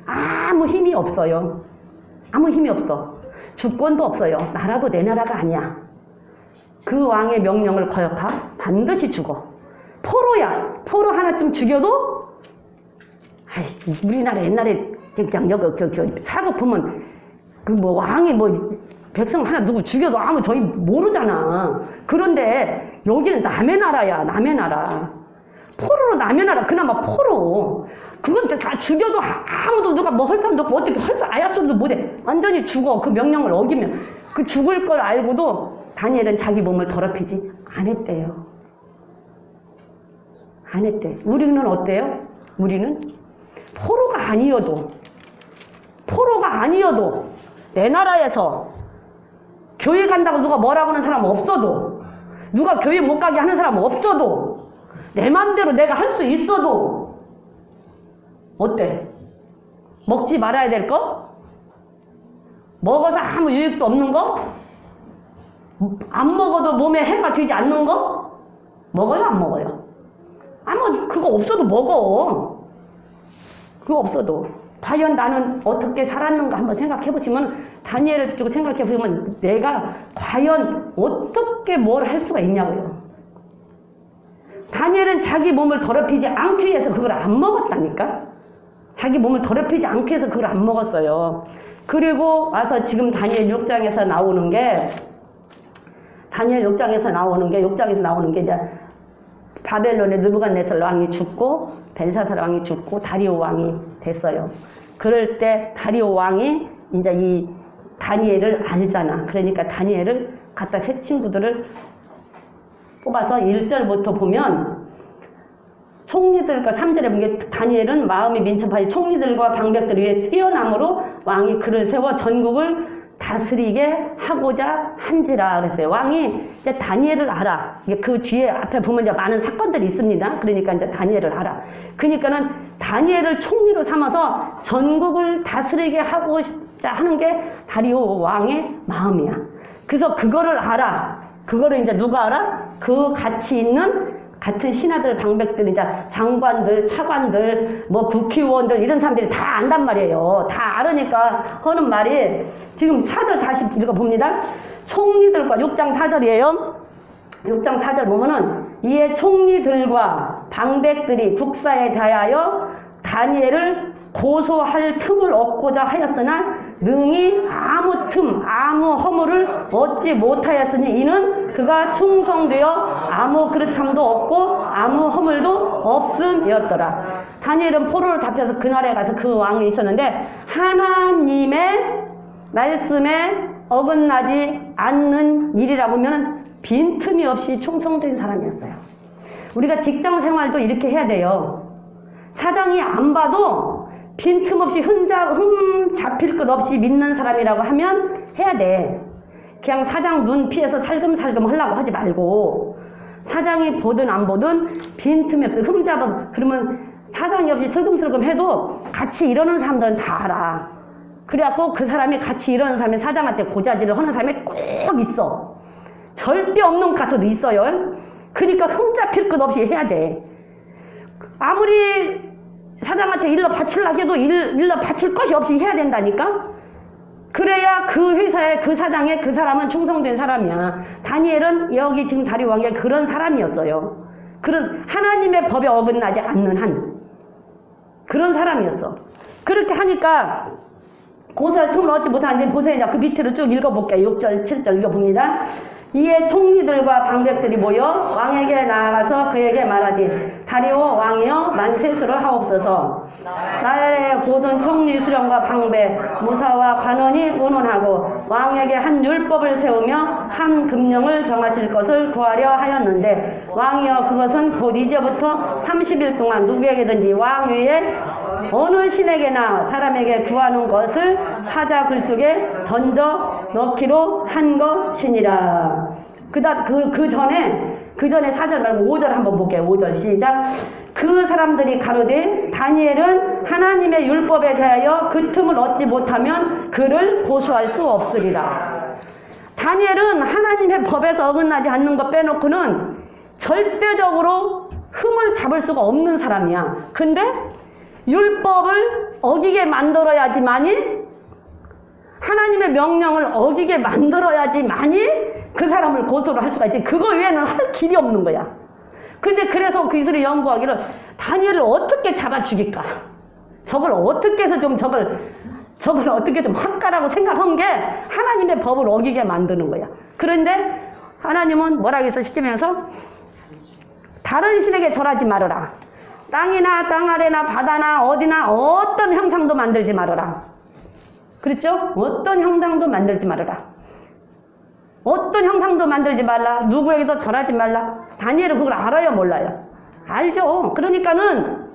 아무 힘이 없어요. 아무 힘이 없어. 주권도 없어요. 나라도 내 나라가 아니야. 그 왕의 명령을 거역하 반드시 죽어. 포로야. 포로 하나쯤 죽여도 아이씨, 우리나라 옛날에 그냥 여기 사극 보면 그 뭐 왕이 뭐 백성 하나 누구 죽여도 아무 저희 모르잖아. 그런데 여기는 남의 나라야. 남의 나라. 포로로 남의 나라. 그나마 포로. 그건 다 죽여도 아무도 누가 뭐 할 사람도 없고 어떻게 할 수 아야소도 못해. 완전히 죽어. 그 명령을 어기면. 그 죽을 걸 알고도 다니엘은 자기 몸을 더럽히지 않았대요. 안 했대. 우리는 어때요? 우리는 포로가 아니어도 내 나라에서 교회 간다고 누가 뭐라고 하는 사람 없어도 누가 교회 못 가게 하는 사람 없어도 내 맘대로 내가 할 수 있어도 어때? 먹지 말아야 될 거? 먹어서 아무 유익도 없는 거? 안 먹어도 몸에 해가 되지 않는 거? 먹어요? 안 먹어요? 아무 그거 없어도 먹어. 그거 없어도. 과연 나는 어떻게 살았는가 한번 생각해 보시면 다니엘을 두고 생각해 보시면 내가 과연 어떻게 뭘 할 수가 있냐고요. 다니엘은 자기 몸을 더럽히지 않기 위해서 그걸 안 먹었다니까. 자기 몸을 더럽히지 않기 위해서 그걸 안 먹었어요. 그리고 와서 지금 다니엘 6장에서 나오는 게 다니엘 6장에서 나오는 게 이제 바벨론의 느부갓네살 왕이 죽고 벨사살 왕이 죽고 다리오 왕이 됐어요. 그럴 때 다리오 왕이 이제 이 다니엘을 알잖아. 그러니까 다니엘을 갖다 새 친구들을 뽑아서 1절부터 보면 총리들과 3절에 보면 다니엘은 마음이 민첩하여 총리들과 방백들 위에 뛰어남으로 왕이 그를 세워 전국을 다스리게 하고자 한지라 그랬어요. 왕이 이제 다니엘을 알아. 그 뒤에 앞에 보면 이제 많은 사건들이 있습니다. 그러니까 이제 다니엘을 알아. 그러니까는 다니엘을 총리로 삼아서 전국을 다스리게 하고자 하는 게 다리오 왕의 마음이야. 그래서 그거를 알아. 그거를 이제 누가 알아? 그 같이 있는 같은 신하들, 방백들, 이제 장관들, 차관들, 뭐 국회의원들 이런 사람들이 다 안단 말이에요. 다 알으니까 하는 말이 지금 4절 다시 읽어봅니다. 총리들과 6장 4절이에요. 6장 4절 보면은 이에 총리들과 방백들이 국사에 대하여 다니엘을 고소할 틈을 얻고자 하였으나 능히 아무 틈, 아무 허물을 얻지 못하였으니 이는 그가 충성되어 아무 그릇함도 없고 아무 허물도 없음이었더라. 다니엘은 포로로 잡혀서 그날에 가서 그 왕이 있었는데 하나님의 말씀에 어긋나지 않는 일이라고 하면 빈틈이 없이 충성된 사람이었어요. 우리가 직장 생활도 이렇게 해야 돼요. 사장이 안 봐도 빈틈없이 흠 잡힐 것 없이 믿는 사람이라고 하면 해야 돼. 그냥 사장 눈 피해서 살금살금 하려고 하지 말고 사장이 보든 안 보든 빈틈이 없어. 흠 잡아서 그러면 사장이 없이 슬금슬금 해도 같이 이러는 사람들은 다 알아. 그래갖고 그 사람이 같이 이러는 사람이 사장한테 고자질을 하는 사람이 꼭 있어. 절대 없는 것 같아도 있어요. 그러니까 흠 잡힐 것 없이 해야 돼. 아무리 사장한테 일러 바치려고 해도 일러 바칠 것이 없이 해야 된다니까. 그래야 그 회사에 그 사장에 그 사람은 충성된 사람이야. 다니엘은 여기 지금 다리 왕의 그런 사람이었어요. 그런 하나님의 법에 어긋나지 않는 한 그런 사람이었어. 그렇게 하니까 고소할 틈을 얻지 못하는데 보세요. 그 밑으로 쭉 읽어볼게요. 6절 7절 읽어봅니다. 이에 총리들과 방백들이 모여 왕에게 나아가서 그에게 말하되 다리오 왕이여 만세수를 하옵소서. 나의 모든 총리 수령과 방백 무사와 관원이 의논하고 왕에게 한 율법을 세우며 한 금령을 정하실 것을 구하려 하였는데 왕이여 그것은 곧 이제부터 30일 동안 누구에게든지 왕 외에 어느 신에게나 사람에게 구하는 것을 사자 글 속에 던져 넣기로 한 것이니라. 그 전에 4절 말고 5절 한번 볼게요. 5절 시작. 그 사람들이 가로되 다니엘은 하나님의 율법에 대하여 그 틈을 얻지 못하면 그를 고소할 수 없으리라. 다니엘은 하나님의 법에서 어긋나지 않는 것 빼놓고는 절대적으로 흠을 잡을 수가 없는 사람이야. 근데 율법을 어기게 만들어야지만이 하나님의 명령을 어기게 만들어야지만이 그 사람을 고소를 할 수가 있지. 그거 외에는 할 길이 없는 거야. 근데 그래서 그 이슬이 연구하기를 다니엘을 어떻게 잡아 죽일까? 저걸 어떻게 해서 좀 저걸 어떻게 좀 할까라고 생각한 게 하나님의 법을 어기게 만드는 거야. 그런데 하나님은 뭐라고 해서 시키면서 다른 신에게 절하지 말아라. 땅이나 땅 아래나 바다나 어디나 어떤 형상도 만들지 말아라. 그렇죠? 어떤 형상도 만들지 말아라. 어떤 형상도 만들지 말라. 누구에게도 절하지 말라. 다니엘은 그걸 알아요, 몰라요? 알죠. 그러니까는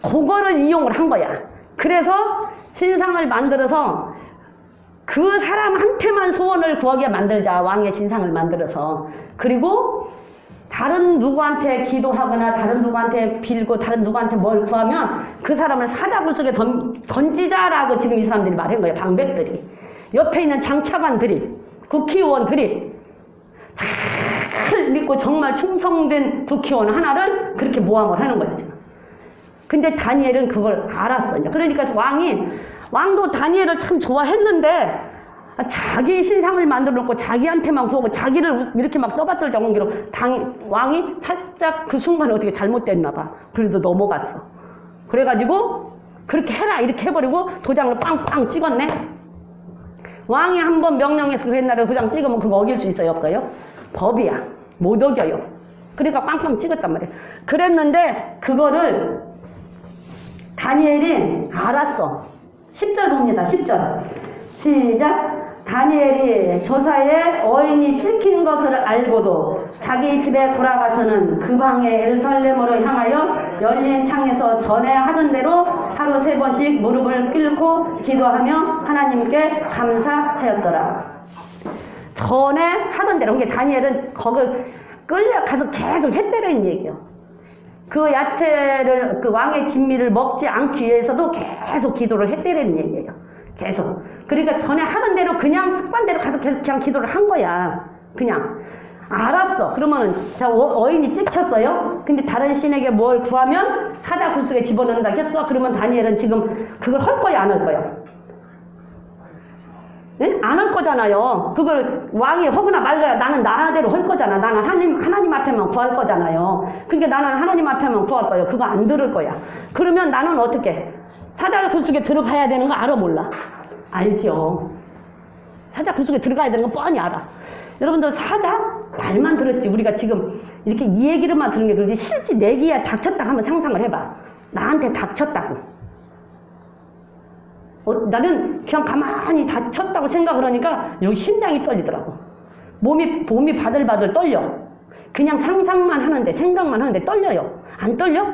그거를 이용을 한 거야. 그래서 신상을 만들어서 그 사람한테만 소원을 구하게 만들자. 왕의 신상을 만들어서. 그리고 다른 누구한테 기도하거나 다른 누구한테 빌고 다른 누구한테 뭘 구하면 그 사람을 사자굴 속에 던지자라고 지금 이 사람들이 말한 거예요. 방백들이. 옆에 있는 장차관들이, 국회의원들이 잘 믿고 정말 충성된 국회의원 하나를 그렇게 모함을 하는 거예요. 지금. 근데 다니엘은 그걸 알았어. 그러니까 왕도 다니엘을 참 좋아했는데 자기 신상을 만들어 놓고 자기한테만 구하고 자기를 이렇게 막 떠받들 정기로 왕이 살짝 그 순간에 어떻게 잘못됐나 봐. 그래도 넘어갔어. 그래가지고 그렇게 해라 이렇게 해버리고 도장을 빵빵 찍었네. 왕이 한번 명령해서 그 옛날에 도장 찍으면 그거 어길 수 있어요? 없어요? 법이야. 못 어겨요. 그러니까 빵빵 찍었단 말이에요. 그랬는데 그거를 다니엘이 알았어. 10절 봅니다. 10절 시작. 다니엘이 조사에 어인이 찍힌 것을 알고도 자기 집에 돌아가서는 그 방에 예루살렘으로 향하여 열린 창에서 전에 하던 대로 하루 3번씩 무릎을 꿇고 기도하며 하나님께 감사하였더라. 전에 하던 대로. 그러니까 다니엘은 거기 끌려가서 계속 했대라는 얘기예요. 그 야채를 그 왕의 진미를 먹지 않기 위해서도 계속 기도를 했대라는 얘기예요. 계속. 그러니까 전에 하던 대로 그냥 습관대로 가서 계속 그냥 기도를 한 거야. 그냥. 알았어. 그러면 자 어인이 찍혔어요. 근데 다른 신에게 뭘 구하면 사자 굴 속에 집어넣는다 했어. 그러면 다니엘은 지금 그걸 할 거야 안 할 거야? 네? 안 할 거잖아요. 그걸 왕이 허구나 말거나 나는 나대로 할 거잖아. 나는 하나님 앞에만 구할 거잖아요. 그러니까 나는 하나님 앞에만 구할 거예요. 그거 안 들을 거야. 그러면 나는 어떻게? 사자 굴 속에 들어가야 되는 거 알아 몰라? 알죠. 사자 굴 속에 들어가야 되는 거 뻔히 알아. 여러분들 사자? 말만 들었지. 우리가 지금 이렇게 이 얘기를만 들은 게 그러지 실제 내 귀에 닥쳤다 하면 상상을 해봐. 나한테 닥쳤다고. 나는 그냥 가만히 닥쳤다고 생각을 하니까 여기 심장이 떨리더라고. 몸이 바들바들 떨려. 그냥 상상만 하는데 생각만 하는데 떨려요. 안 떨려?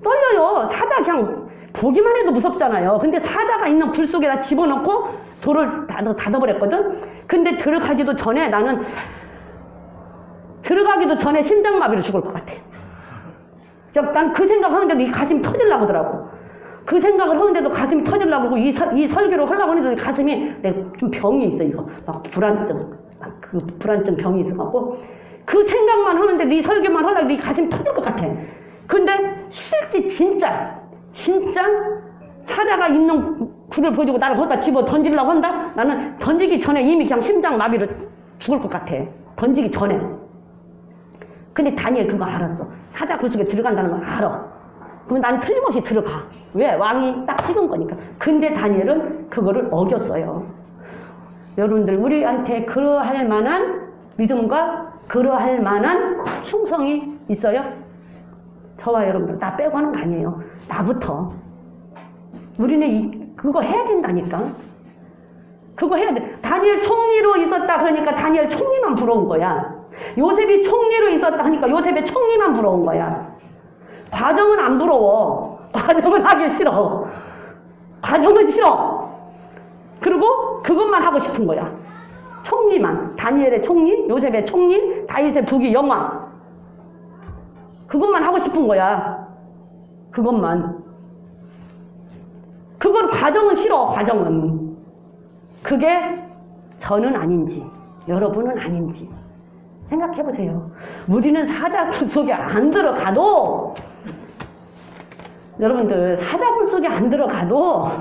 떨려요. 사자 그냥 보기만 해도 무섭잖아요. 근데 사자가 있는 굴 속에다 집어넣고 돌을 닫아버렸거든. 근데 들어가기도 전에 나는 들어가기도 전에 심장마비로 죽을 것 같아. 난 그 생각하는데도 이 가슴이 터지려고 하더라고. 그 생각을 하는데도 가슴이 터지려고 그러고 이 설교를 하려고 하는데도 가슴이 내가 좀 병이 있어 이거 막 불안증 그 불안증 병이 있어갖고 그 생각만 하는데도 이 설교만 하려고 이 가슴이 터질 것 같아. 근데 실제 진짜 사자가 있는 굴을 보여주고 나를 거기다 집어 던지려고 한다? 나는 던지기 전에 이미 그냥 심장마비로 죽을 것 같아. 던지기 전에. 근데 다니엘 그거 알았어. 사자 굴 속에 들어간다는 걸 알아. 그럼 난 틀림없이 들어가. 왜? 왕이 딱 찍은 거니까. 근데 다니엘은 그거를 어겼어요. 여러분들 우리한테 그러할 만한 믿음과 그러할 만한 충성이 있어요? 저와 여러분들 나 빼고 하는 거 아니에요. 나부터. 우리는 그거 해야 된다니까. 그거 해야 돼. 다니엘 총리로 있었다 그러니까 다니엘 총리만 부러운 거야. 요셉이 총리로 있었다 하니까 요셉의 총리만 부러운 거야. 과정은 안 부러워. 과정은 하기 싫어. 과정은 싫어. 그리고 그것만 하고 싶은 거야. 총리만. 다니엘의 총리, 요셉의 총리, 다윗의 북이 영왕. 그것만 하고 싶은 거야. 그것만. 그건 과정은 싫어. 과정은. 그게 저는 아닌지 여러분은 아닌지 생각해보세요. 우리는 사자굴 속에 안 들어가도 여러분들 사자굴 속에 안 들어가도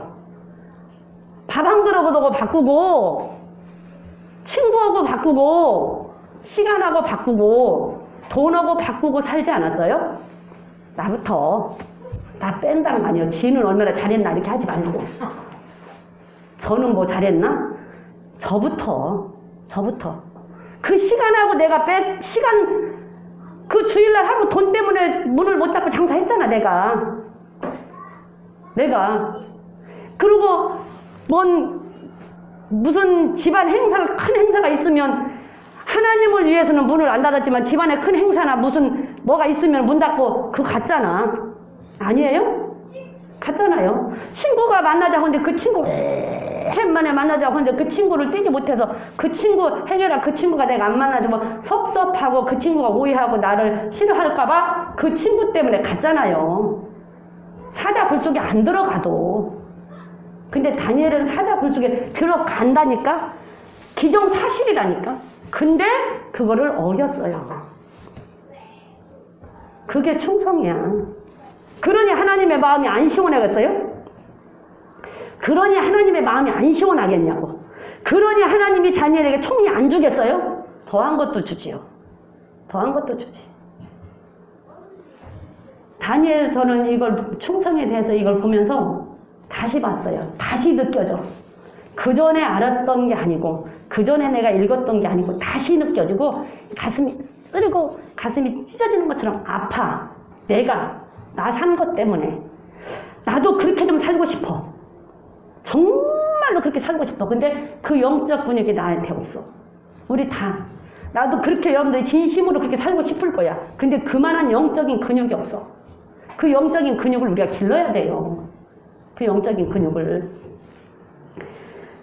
밥 한 그릇하고 바꾸고 친구하고 바꾸고 시간하고 바꾸고 돈하고 바꾸고 살지 않았어요? 나부터. 나 뺀다는 거 아니에요. 지는 얼마나 잘했나 이렇게 하지 말고. 저는 뭐 잘했나? 저부터. 그 시간하고 내가 시간 그 주일날 하루 돈 때문에 문을 못 닫고 장사했잖아 내가. 그리고 무슨 집안 행사가 큰 행사가 있으면 하나님을 위해서는 문을 안 닫았지만 집안에 큰 행사나 무슨 뭐가 있으면 문 닫고 그거 갔잖아. 아니에요? 갔잖아요. 친구가 만나자고 하는데 그 친구 오랜만에 만나자고 하는데 그 친구를 떼지 못해서 그 친구 해결한 그 친구가 내가 안 만나주면 섭섭하고 그 친구가 오해하고 나를 싫어할까봐 그 친구 때문에 갔잖아요. 사자 굴 속에 안 들어가도. 근데 다니엘은 사자 굴 속에 들어간다니까? 기정사실이라니까? 근데 그거를 어겼어요. 그게 충성이야. 그러니 하나님의 마음이 안 시원하겠어요? 그러니 하나님의 마음이 안 시원하겠냐고. 그러니 하나님이 다니엘에게 총리 안 주겠어요? 더한 것도 주지요. 더한 것도 주지. 다니엘 저는 이걸 충성에 대해서 이걸 보면서 다시 봤어요. 다시 느껴져. 그 전에 알았던 게 아니고 그 전에 내가 읽었던 게 아니고 다시 느껴지고 가슴이 쓰리고 가슴이 찢어지는 것처럼 아파. 나 산 것 때문에. 나도 그렇게 좀 살고 싶어. 정말로 그렇게 살고 싶어. 근데 그 영적 근육이 나한테 없어. 우리 다. 나도 그렇게 여러분들이 진심으로 그렇게 살고 싶을 거야. 근데 그만한 영적인 근육이 없어. 그 영적인 근육을 우리가 길러야 돼요. 그 영적인 근육을.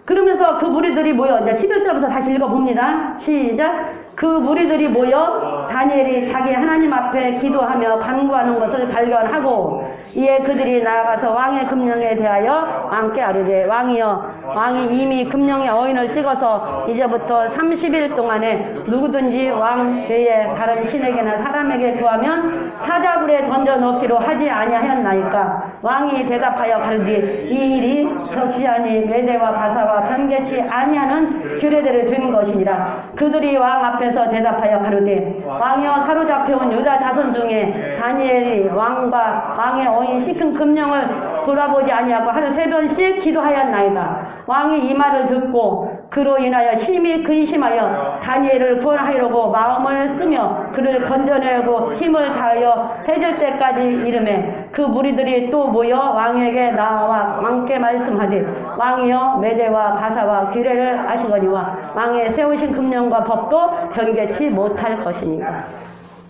그러면서 그 무리들이 모여, 이제 11절부터 다시 읽어봅니다. 시작. 그 무리들이 모여 다니엘이 자기 하나님 앞에 기도하며 간구하는 것을 발견하고 이에 그들이 나아가서 왕의 금령에 대하여 왕께 아뢰되 왕이여 왕이 이미 금령의 어인을 찍어서 이제부터 30일 동안에 누구든지 왕 외에 다른 신에게나 사람에게 구하면 사자굴에 던져 넣기로 하지 아니하였나이까. 왕이 대답하여 가로되 이 일이 적시하니 메대와 바사와 변개치 아니하는 규례대로 된 것이니라. 그들이 왕 앞에서 대답하여 가로되 왕이여 사로잡혀온 유다 자손 중에 다니엘이 왕과 왕의 어인 찍힌 금령을 돌아보지 아니하고 하루 3번씩 기도하였나이다. 왕이 이 말을 듣고 그로 인하여 심히 근심하여 다니엘을 구원하려고 마음을 쓰며 그를 건져내고 힘을 다하여 해질 때까지 이르매 그 무리들이 또 모여 왕에게 나와 왕께 말씀하되 왕이여 메대와 바사와 규례를 아시거니와 왕의 세우신 금령과 법도 변개치 못할 것이니까.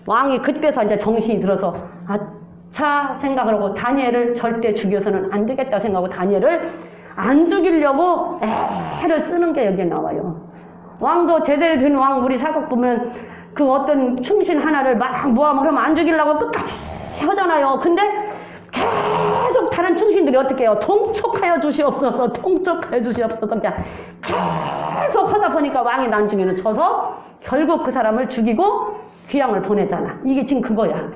왕이 그때서 이제 정신이 들어서 아차 생각을 하고 다니엘을 절대 죽여서는 안 되겠다 생각하고 다니엘을 안 죽이려고 애를 쓰는 게 여기에 나와요. 왕도 제대로 된 왕, 우리 사극 보면 그 어떤 충신 하나를 막 모함을 그러면 안 죽이려고 끝까지 하잖아요. 근데 계속 다른 충신들이 어떻게 해요? 통촉하여 주시옵소서, 통촉하여 주시옵소서. 그냥 계속 하다 보니까 왕이 나중에는 져서 결국 그 사람을 죽이고 귀양을 보내잖아. 이게 지금 그거야.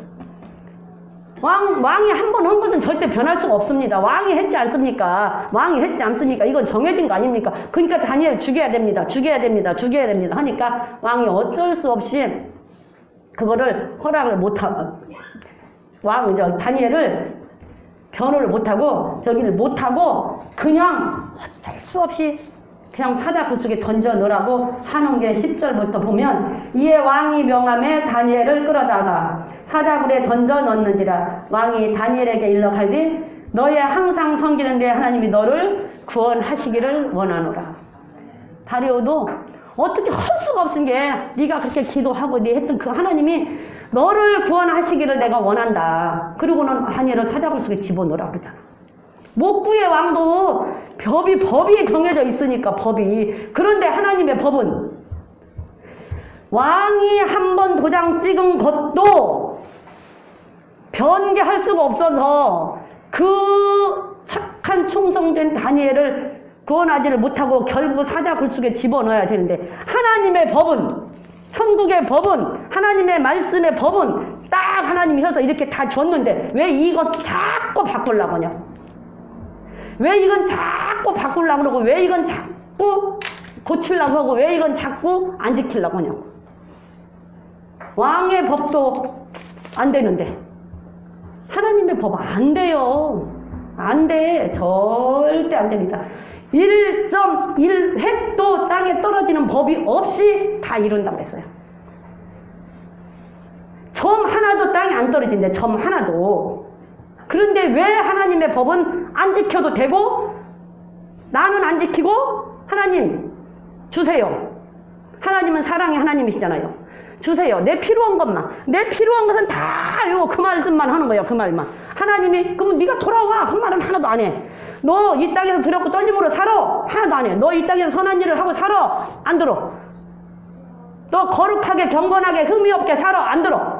왕이 한 번 한 것은 절대 변할 수가 없습니다. 왕이 했지 않습니까? 왕이 했지 않습니까? 이건 정해진 거 아닙니까? 그러니까 다니엘 죽여야 됩니다. 죽여야 됩니다. 죽여야 됩니다. 하니까 왕이 어쩔 수 없이 그거를 허락을 못하고 다니엘을 변호를 못하고 저기를 못하고 그냥 어쩔 수 없이 그냥 사자굴 속에 던져 넣으라고 하는 게 10절부터 보면 이에 왕이 명함에 다니엘을 끌어다가 사자굴에 던져 넣는지라. 왕이 다니엘에게 일러 갈되 너의 항상 섬기는 데 하나님이 너를 구원하시기를 원하노라. 다리오도 어떻게 할 수가 없은 게 네가 그렇게 기도하고 네 했던 그 하나님이 너를 구원하시기를 내가 원한다. 그리고는 다니엘을 사자굴 속에 집어넣으라 그러잖아. 목구의 왕도 법이 정해져 있으니까 법이. 그런데 하나님의 법은 왕이 한 번 도장 찍은 것도 변개할 수가 없어서 그 착한 충성된 다니엘을 구원하지를 못하고 결국 사자굴 속에 집어넣어야 되는데 하나님의 법은, 천국의 법은, 하나님의 말씀의 법은 딱 하나님이 해서 이렇게 다 줬는데 왜 이거 자꾸 바꾸려고 하냐? 왜 이건 자꾸 바꾸려고 그러고 왜 이건 자꾸 고치려고 하고 왜 이건 자꾸 안 지키려고 하냐고. 왕의 법도 안 되는데 하나님의 법 안 돼요. 안 돼. 절대 안 됩니다. 1.1획도 땅에 떨어지는 법이 없이 다 이룬다고 했어요. 점 하나도 땅에 안 떨어진대. 점 하나도. 그런데 왜 하나님의 법은 안 지켜도 되고 나는 안 지키고 하나님 주세요. 하나님은 사랑의 하나님이시잖아요. 주세요. 내 필요한 것만. 내 필요한 것은 다 그 말씀만 하는 거예요. 그 말만. 하나님이 그러면 네가 돌아와. 그 말은 하나도 안 해. 너 이 땅에서 두렵고 떨림으로 살아. 하나도 안 해. 너 이 땅에서 선한 일을 하고 살아. 안 들어. 너 거룩하게 경건하게 흠이 없게 살아. 안 들어.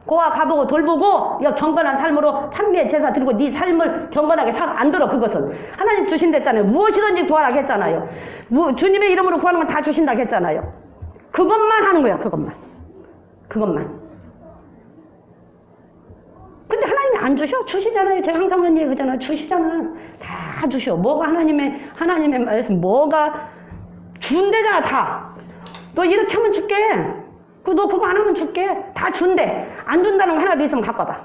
고아 가보고 돌보고 경건한 삶으로 찬미의 제사 드리고 네 삶을 경건하게 살아. 안 들어. 그것은 하나님 주신댔잖아요. 무엇이든지 구하라고 했잖아요. 주님의 이름으로 구하는 건 다 주신다고 했잖아요. 그것만 하는 거야. 그것만. 근데 하나님이 안 주셔? 주시잖아요. 제가 항상 그런 얘기 하잖아요. 주시잖아. 다 주셔. 뭐가 하나님의 말씀 뭐가 준대잖아. 다. 너 이렇게 하면 줄게. 너 그거 안 하면 줄게. 다 준대. 안 준다는 거 하나도 있으면 갖고 와봐.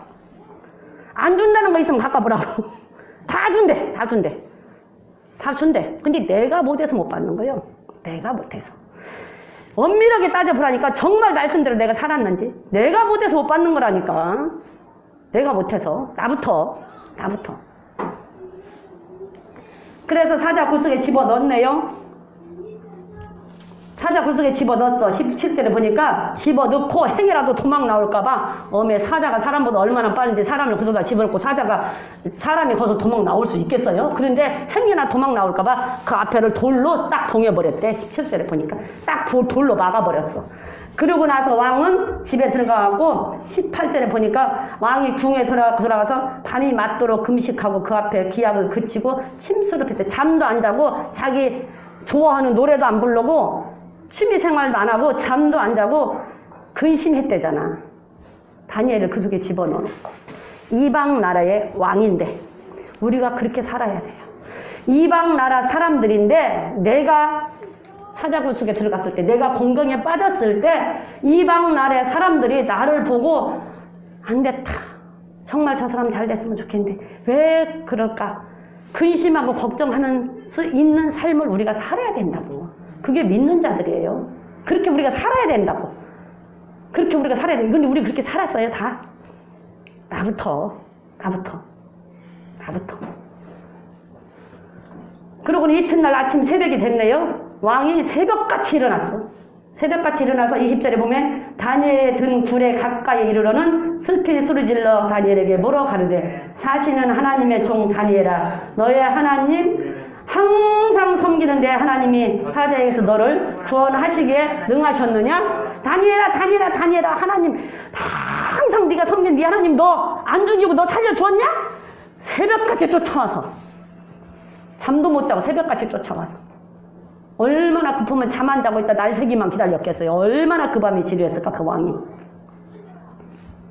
안 준다는 거 있으면 갖고 와보라고. 다 준대. 다 준대. 다 준대. 근데 내가 못해서 못 받는 거예요. 내가 못해서. 엄밀하게 따져보라니까 정말 말씀대로 내가 살았는지. 내가 못해서 못 받는 거라니까. 내가 못해서. 나부터. 그래서 사자굴 속에 집어넣었네요. 사자굴 속에 집어넣었어. 17절에 보니까 집어넣고 행이라도 도망 나올까봐 어메 사자가 사람보다 얼마나 빠른데 사람을 그 속에다 집어넣고 사람이 거기서 도망 나올 수 있겠어요? 그런데 행이나 도망 나올까봐 그 앞에를 돌로 딱 봉해버렸대. 17절에 보니까 딱 돌로 막아버렸어. 그러고 나서 왕은 집에 들어가고 18절에 보니까 왕이 궁에 들어가서 밤이 맞도록 금식하고 그 앞에 기약을 그치고 침수를 폈대. 잠도 안 자고 자기 좋아하는 노래도 안 부르고 취미생활도 안 하고 잠도 안 자고 근심했대잖아. 다니엘을 그 속에 집어넣어놓고. 이방 나라의 왕인데 우리가 그렇게 살아야 돼요. 이방 나라 사람들인데 내가 사자굴 속에 들어갔을 때 내가 공경에 빠졌을 때 이방 나라의 사람들이 나를 보고 안 됐다. 정말 저 사람 잘 됐으면 좋겠는데 왜 그럴까? 근심하고 걱정하는 수 있는 삶을 우리가 살아야 된다고. 그게 믿는 자들이에요. 그렇게 우리가 살아야 된다고. 그렇게 우리가 살아야 된다고. 근데 우리 그렇게 살았어요, 다? 나부터. 그러고는 이튿날 아침 새벽이 됐네요. 왕이 새벽같이 일어났어. 새벽같이 일어나서 20절에 보면 다니엘에 든 굴에 가까이 이르러는 슬피 소리질러 다니엘에게 물어 가르되 사시는 하나님의 종 다니엘아 너의 하나님 항상 섬기는데 하나님이 사자에게서 너를 구원하시기에 능하셨느냐? 다니엘아 하나님 항상 네가 섬긴 네 하나님 너 안 죽이고 너 살려주었냐? 새벽같이 쫓아와서 잠도 못 자고 새벽같이 쫓아와서 얼마나 급하면 잠 안 자고 있다 날새기만 기다렸겠어요. 얼마나 그 밤이 지루했을까 그 왕이.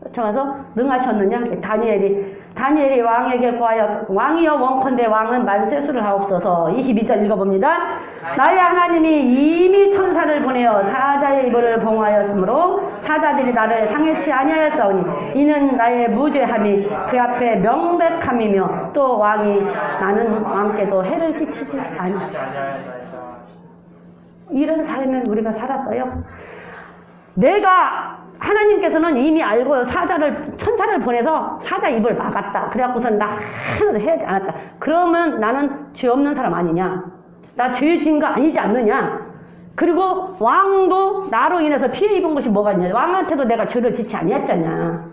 쫓아와서 능하셨느냐? 다니엘이 왕에게 구하여 왕이여 원컨대 왕은 만세수를 하옵소서. 22절 읽어봅니다. 나의 하나님이 이미 천사를 보내어 사자의 입을 봉하였으므로 사자들이 나를 상해치 아니하였사오니 이는 나의 무죄함이 그 앞에 명백함이며 또 왕이 나는 왕께도 해를 끼치지 아니. 이런 삶을 우리가 살았어요. 하나님께서는 이미 알고 천사를 보내서 사자 입을 막았다. 그래갖고선 나 하나도 해야지 않았다. 그러면 나는 죄 없는 사람 아니냐? 나 죄 진 거 아니지 않느냐? 그리고 왕도 나로 인해서 피해 입은 것이 뭐가 있냐? 왕한테도 내가 죄를 짓지 아니했잖냐?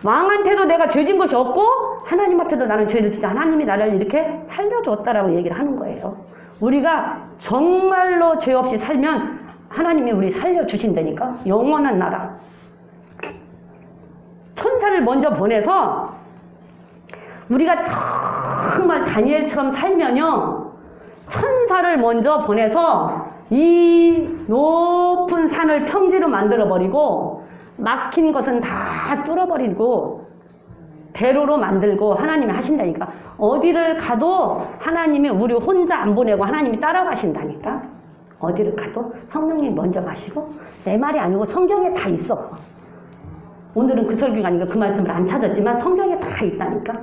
왕한테도 내가 죄 진 것이 없고 하나님 앞에도 나는 죄를 짓지 하나님이 나를 이렇게 살려줬다라고 얘기를 하는 거예요. 우리가 정말로 죄 없이 살면 하나님이 우리 살려주신다니까. 영원한 나라. 천사를 먼저 보내서 우리가 정말 다니엘처럼 살면요. 천사를 먼저 보내서 이 높은 산을 평지로 만들어버리고 막힌 것은 다 뚫어버리고 대로로 만들고 하나님이 하신다니까. 어디를 가도 하나님이 우리 혼자 안 보내고 하나님이 따라가신다니까. 어디를 가도 성령님 먼저 가시고 내 말이 아니고 성경에 다 있어. 오늘은 그 설교가 아니니까 그 말씀을 안 찾았지만 성경에 다 있다니까.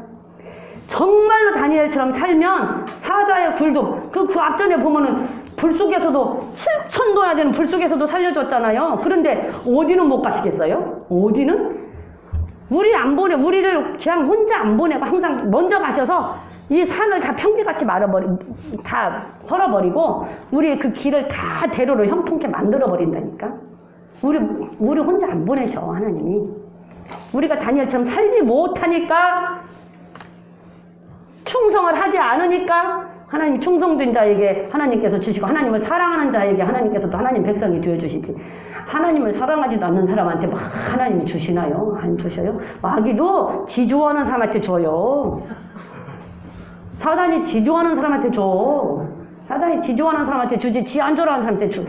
정말로 다니엘처럼 살면 사자의 굴도 그 앞전에 보면은 불 속에서도 7,000도나 되는 불 속에서도 살려줬잖아요. 그런데 어디는 못 가시겠어요? 어디는? 우리를 그냥 혼자 안 보내고 항상 먼저 가셔서 이 산을 다 평지같이 다 헐어버리고 우리 그 길을 다 대로로 형통케 만들어버린다니까. 우리 혼자 안 보내셔 하나님이. 우리가 다니엘처럼 살지 못하니까 충성을 하지 않으니까 하나님 충성된 자에게 하나님께서 주시고 하나님을 사랑하는 자에게 하나님께서도 하나님 백성이 되어주시지. 하나님을 사랑하지도 않는 사람한테 막 하나님이 주시나요? 안 주셔요? 마귀도 지조하는 사람한테 줘요. 사단이 지조하는 사람한테 줘. 사단이 지조하는 사람한테 주지 지 안 좋아하는 사람한테 주.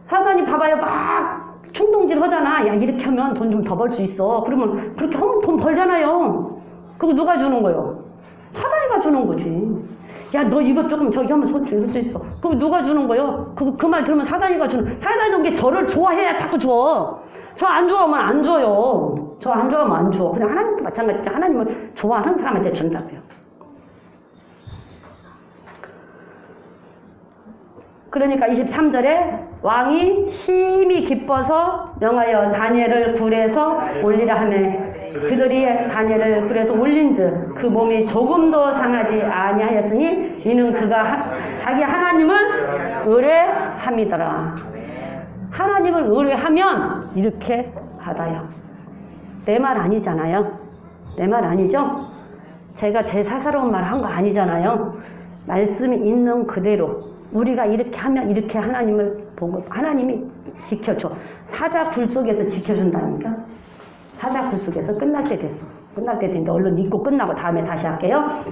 사단이 봐봐요. 막 충동질 하잖아. 야 이렇게 하면 돈 좀 더 벌 수 있어. 그러면 그렇게 하면 돈 벌잖아요. 그거 누가 주는 거예요? 사단이가 주는 거지. 야 너 이거 조금 저기 하면 손 줄 수 있어. 그럼 누가 주는 거예요? 그 말 들으면 사단이가 주는. 사단이 게 저를 좋아해야 자꾸 줘. 저 안 좋아하면 안 줘요. 저 안 좋아하면 안 줘. 그냥 하나님도 마찬가지죠. 하나님을 좋아하는 사람한테 준다고요. 그러니까 23절에 왕이 심히 기뻐서 명하여 다니엘을 굴에서 올리라 하매 그들이 다니엘을 굴에서 올린즉 그 몸이 조금도 상하지 아니하였으니 이는 그가 자기 하나님을 의뢰함이더라. 하나님을 의뢰하면 이렇게 받아요. 내 말 아니잖아요. 내 말 아니죠? 제가 제 사사로운 말 한 거 아니잖아요. 말씀이 있는 그대로 우리가 이렇게 하면 이렇게 하나님을 보고 하나님이 지켜줘. 사자 굴 속에서 지켜준다니까. 사자 굴 속에서 끝날 때 됐어. 끝날 때 됐는데 얼른 읽고 끝나고 다음에 다시 할게요.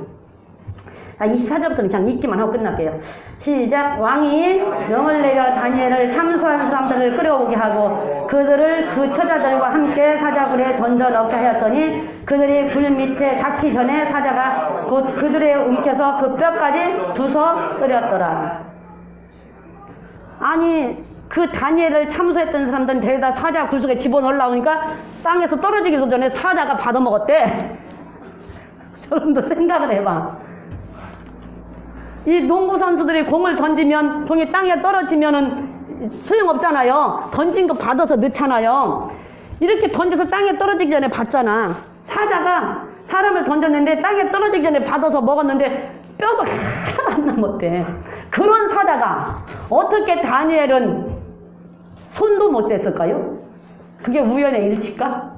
24절부터는 그냥 읽기만 하고 끝날게요. 시작. 왕이 명을 내려 다니엘을 참소한 사람들을 끌어오게 하고 그들을 그 처자들과 함께 사자굴에 던져 넣게 하였더니 그들이 굴 밑에 닿기 전에 사자가 곧 그들의 움켜서 그 뼈까지 부숴뜨렸더라. 아니 그 다니엘을 참소했던 사람들은 데려다 사자 굴 속에 집어넣으려니까 땅에서 떨어지기도 전에 사자가 받아먹었대. 저런도 생각을 해봐. 이 농구 선수들이 공을 던지면 공이 땅에 떨어지면은 소용없잖아요. 던진 거 받아서 넣잖아요. 이렇게 던져서 땅에 떨어지기 전에 받잖아. 사자가 사람을 던졌는데 땅에 떨어지기 전에 받아서 먹었는데 뼈가 하나도 안 남았대. 그런 사자가 어떻게 다니엘은 손도 못 댔을까요? 그게 우연의 일치일까?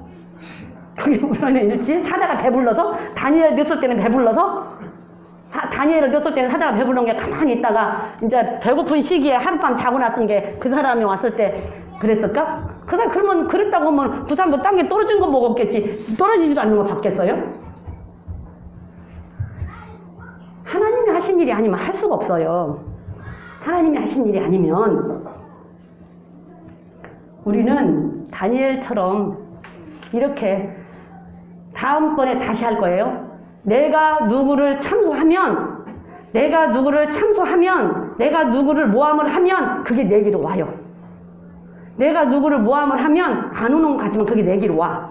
그게 우연의 일치? 사자가 배불러서? 다니엘 넣었을 때는 배불러서? 다니엘을 넣었을 때는 사자가 배부른 게 가만히 있다가 이제 배고픈 시기에 하룻밤 자고 났으니까 그 사람이 왔을 때 그랬을까? 그 사람 그러면 그랬다고 하면 그 사람도 땅에 떨어진 거 먹었겠지. 떨어지지도 않는 거 받겠어요? 하나님이 하신 일이 아니면 할 수가 없어요. 하나님이 하신 일이 아니면 우리는 다니엘처럼 이렇게 다음번에 다시 할 거예요. 내가 누구를 참소하면 내가 누구를 모함을 하면 그게 내게로 와요. 내가 누구를 모함을 하면 안 오는 것 같지만 그게 내게로 와.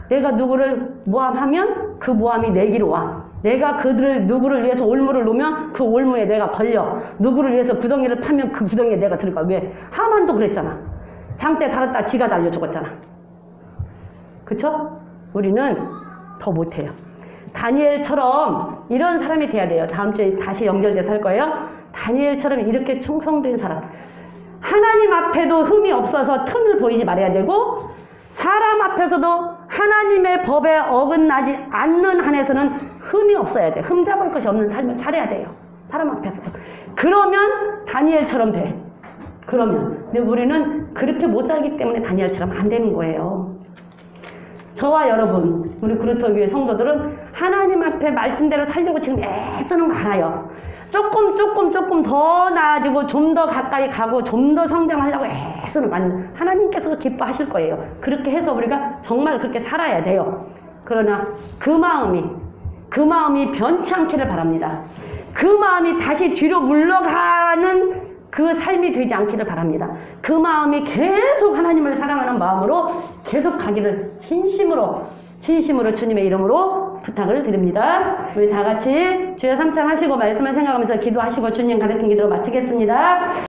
내가 누구를 모함하면 그 모함이 내게로 와. 내가 누구를 위해서 올무를 놓으면 그 올무에 내가 걸려. 누구를 위해서 구덩이를 파면 그 구덩이에 내가 들어가. 왜? 하만도 그랬잖아. 장대 달았다 지가 달려 죽었잖아. 그쵸? 우리는 더 못해요. 다니엘처럼 이런 사람이 돼야 돼요. 다음 주에 다시 연결돼서 할 거예요. 다니엘처럼 이렇게 충성된 사람. 하나님 앞에도 흠이 없어서 틈을 보이지 말아야 되고 사람 앞에서도 하나님의 법에 어긋나지 않는 한에서는 흠이 없어야 돼. 흠 잡을 것이 없는 삶을 살아야 돼요. 사람 앞에서도. 그러면 다니엘처럼 돼. 근데 우리는 그렇게 못 살기 때문에 다니엘처럼 안 되는 거예요. 저와 여러분, 우리 그루터교회 성도들은 하나님 앞에 말씀대로 살려고 지금 애쓰는 거 알아요. 조금 더 나아지고 좀 더 가까이 가고 좀 더 성장하려고 애쓰는 거 아니에요. 하나님께서도 기뻐하실 거예요. 그렇게 해서 우리가 정말 그렇게 살아야 돼요. 그러나 그 마음이 변치 않기를 바랍니다. 그 마음이 다시 뒤로 물러가는 그 삶이 되지 않기를 바랍니다. 그 마음이 계속 하나님을 사랑하는 마음으로 계속 가기를 진심으로 주님의 이름으로 부탁을 드립니다. 우리 다 같이 주여 삼창 하시고 말씀을 생각하면서 기도하시고 주님 가르친 기도로 마치겠습니다.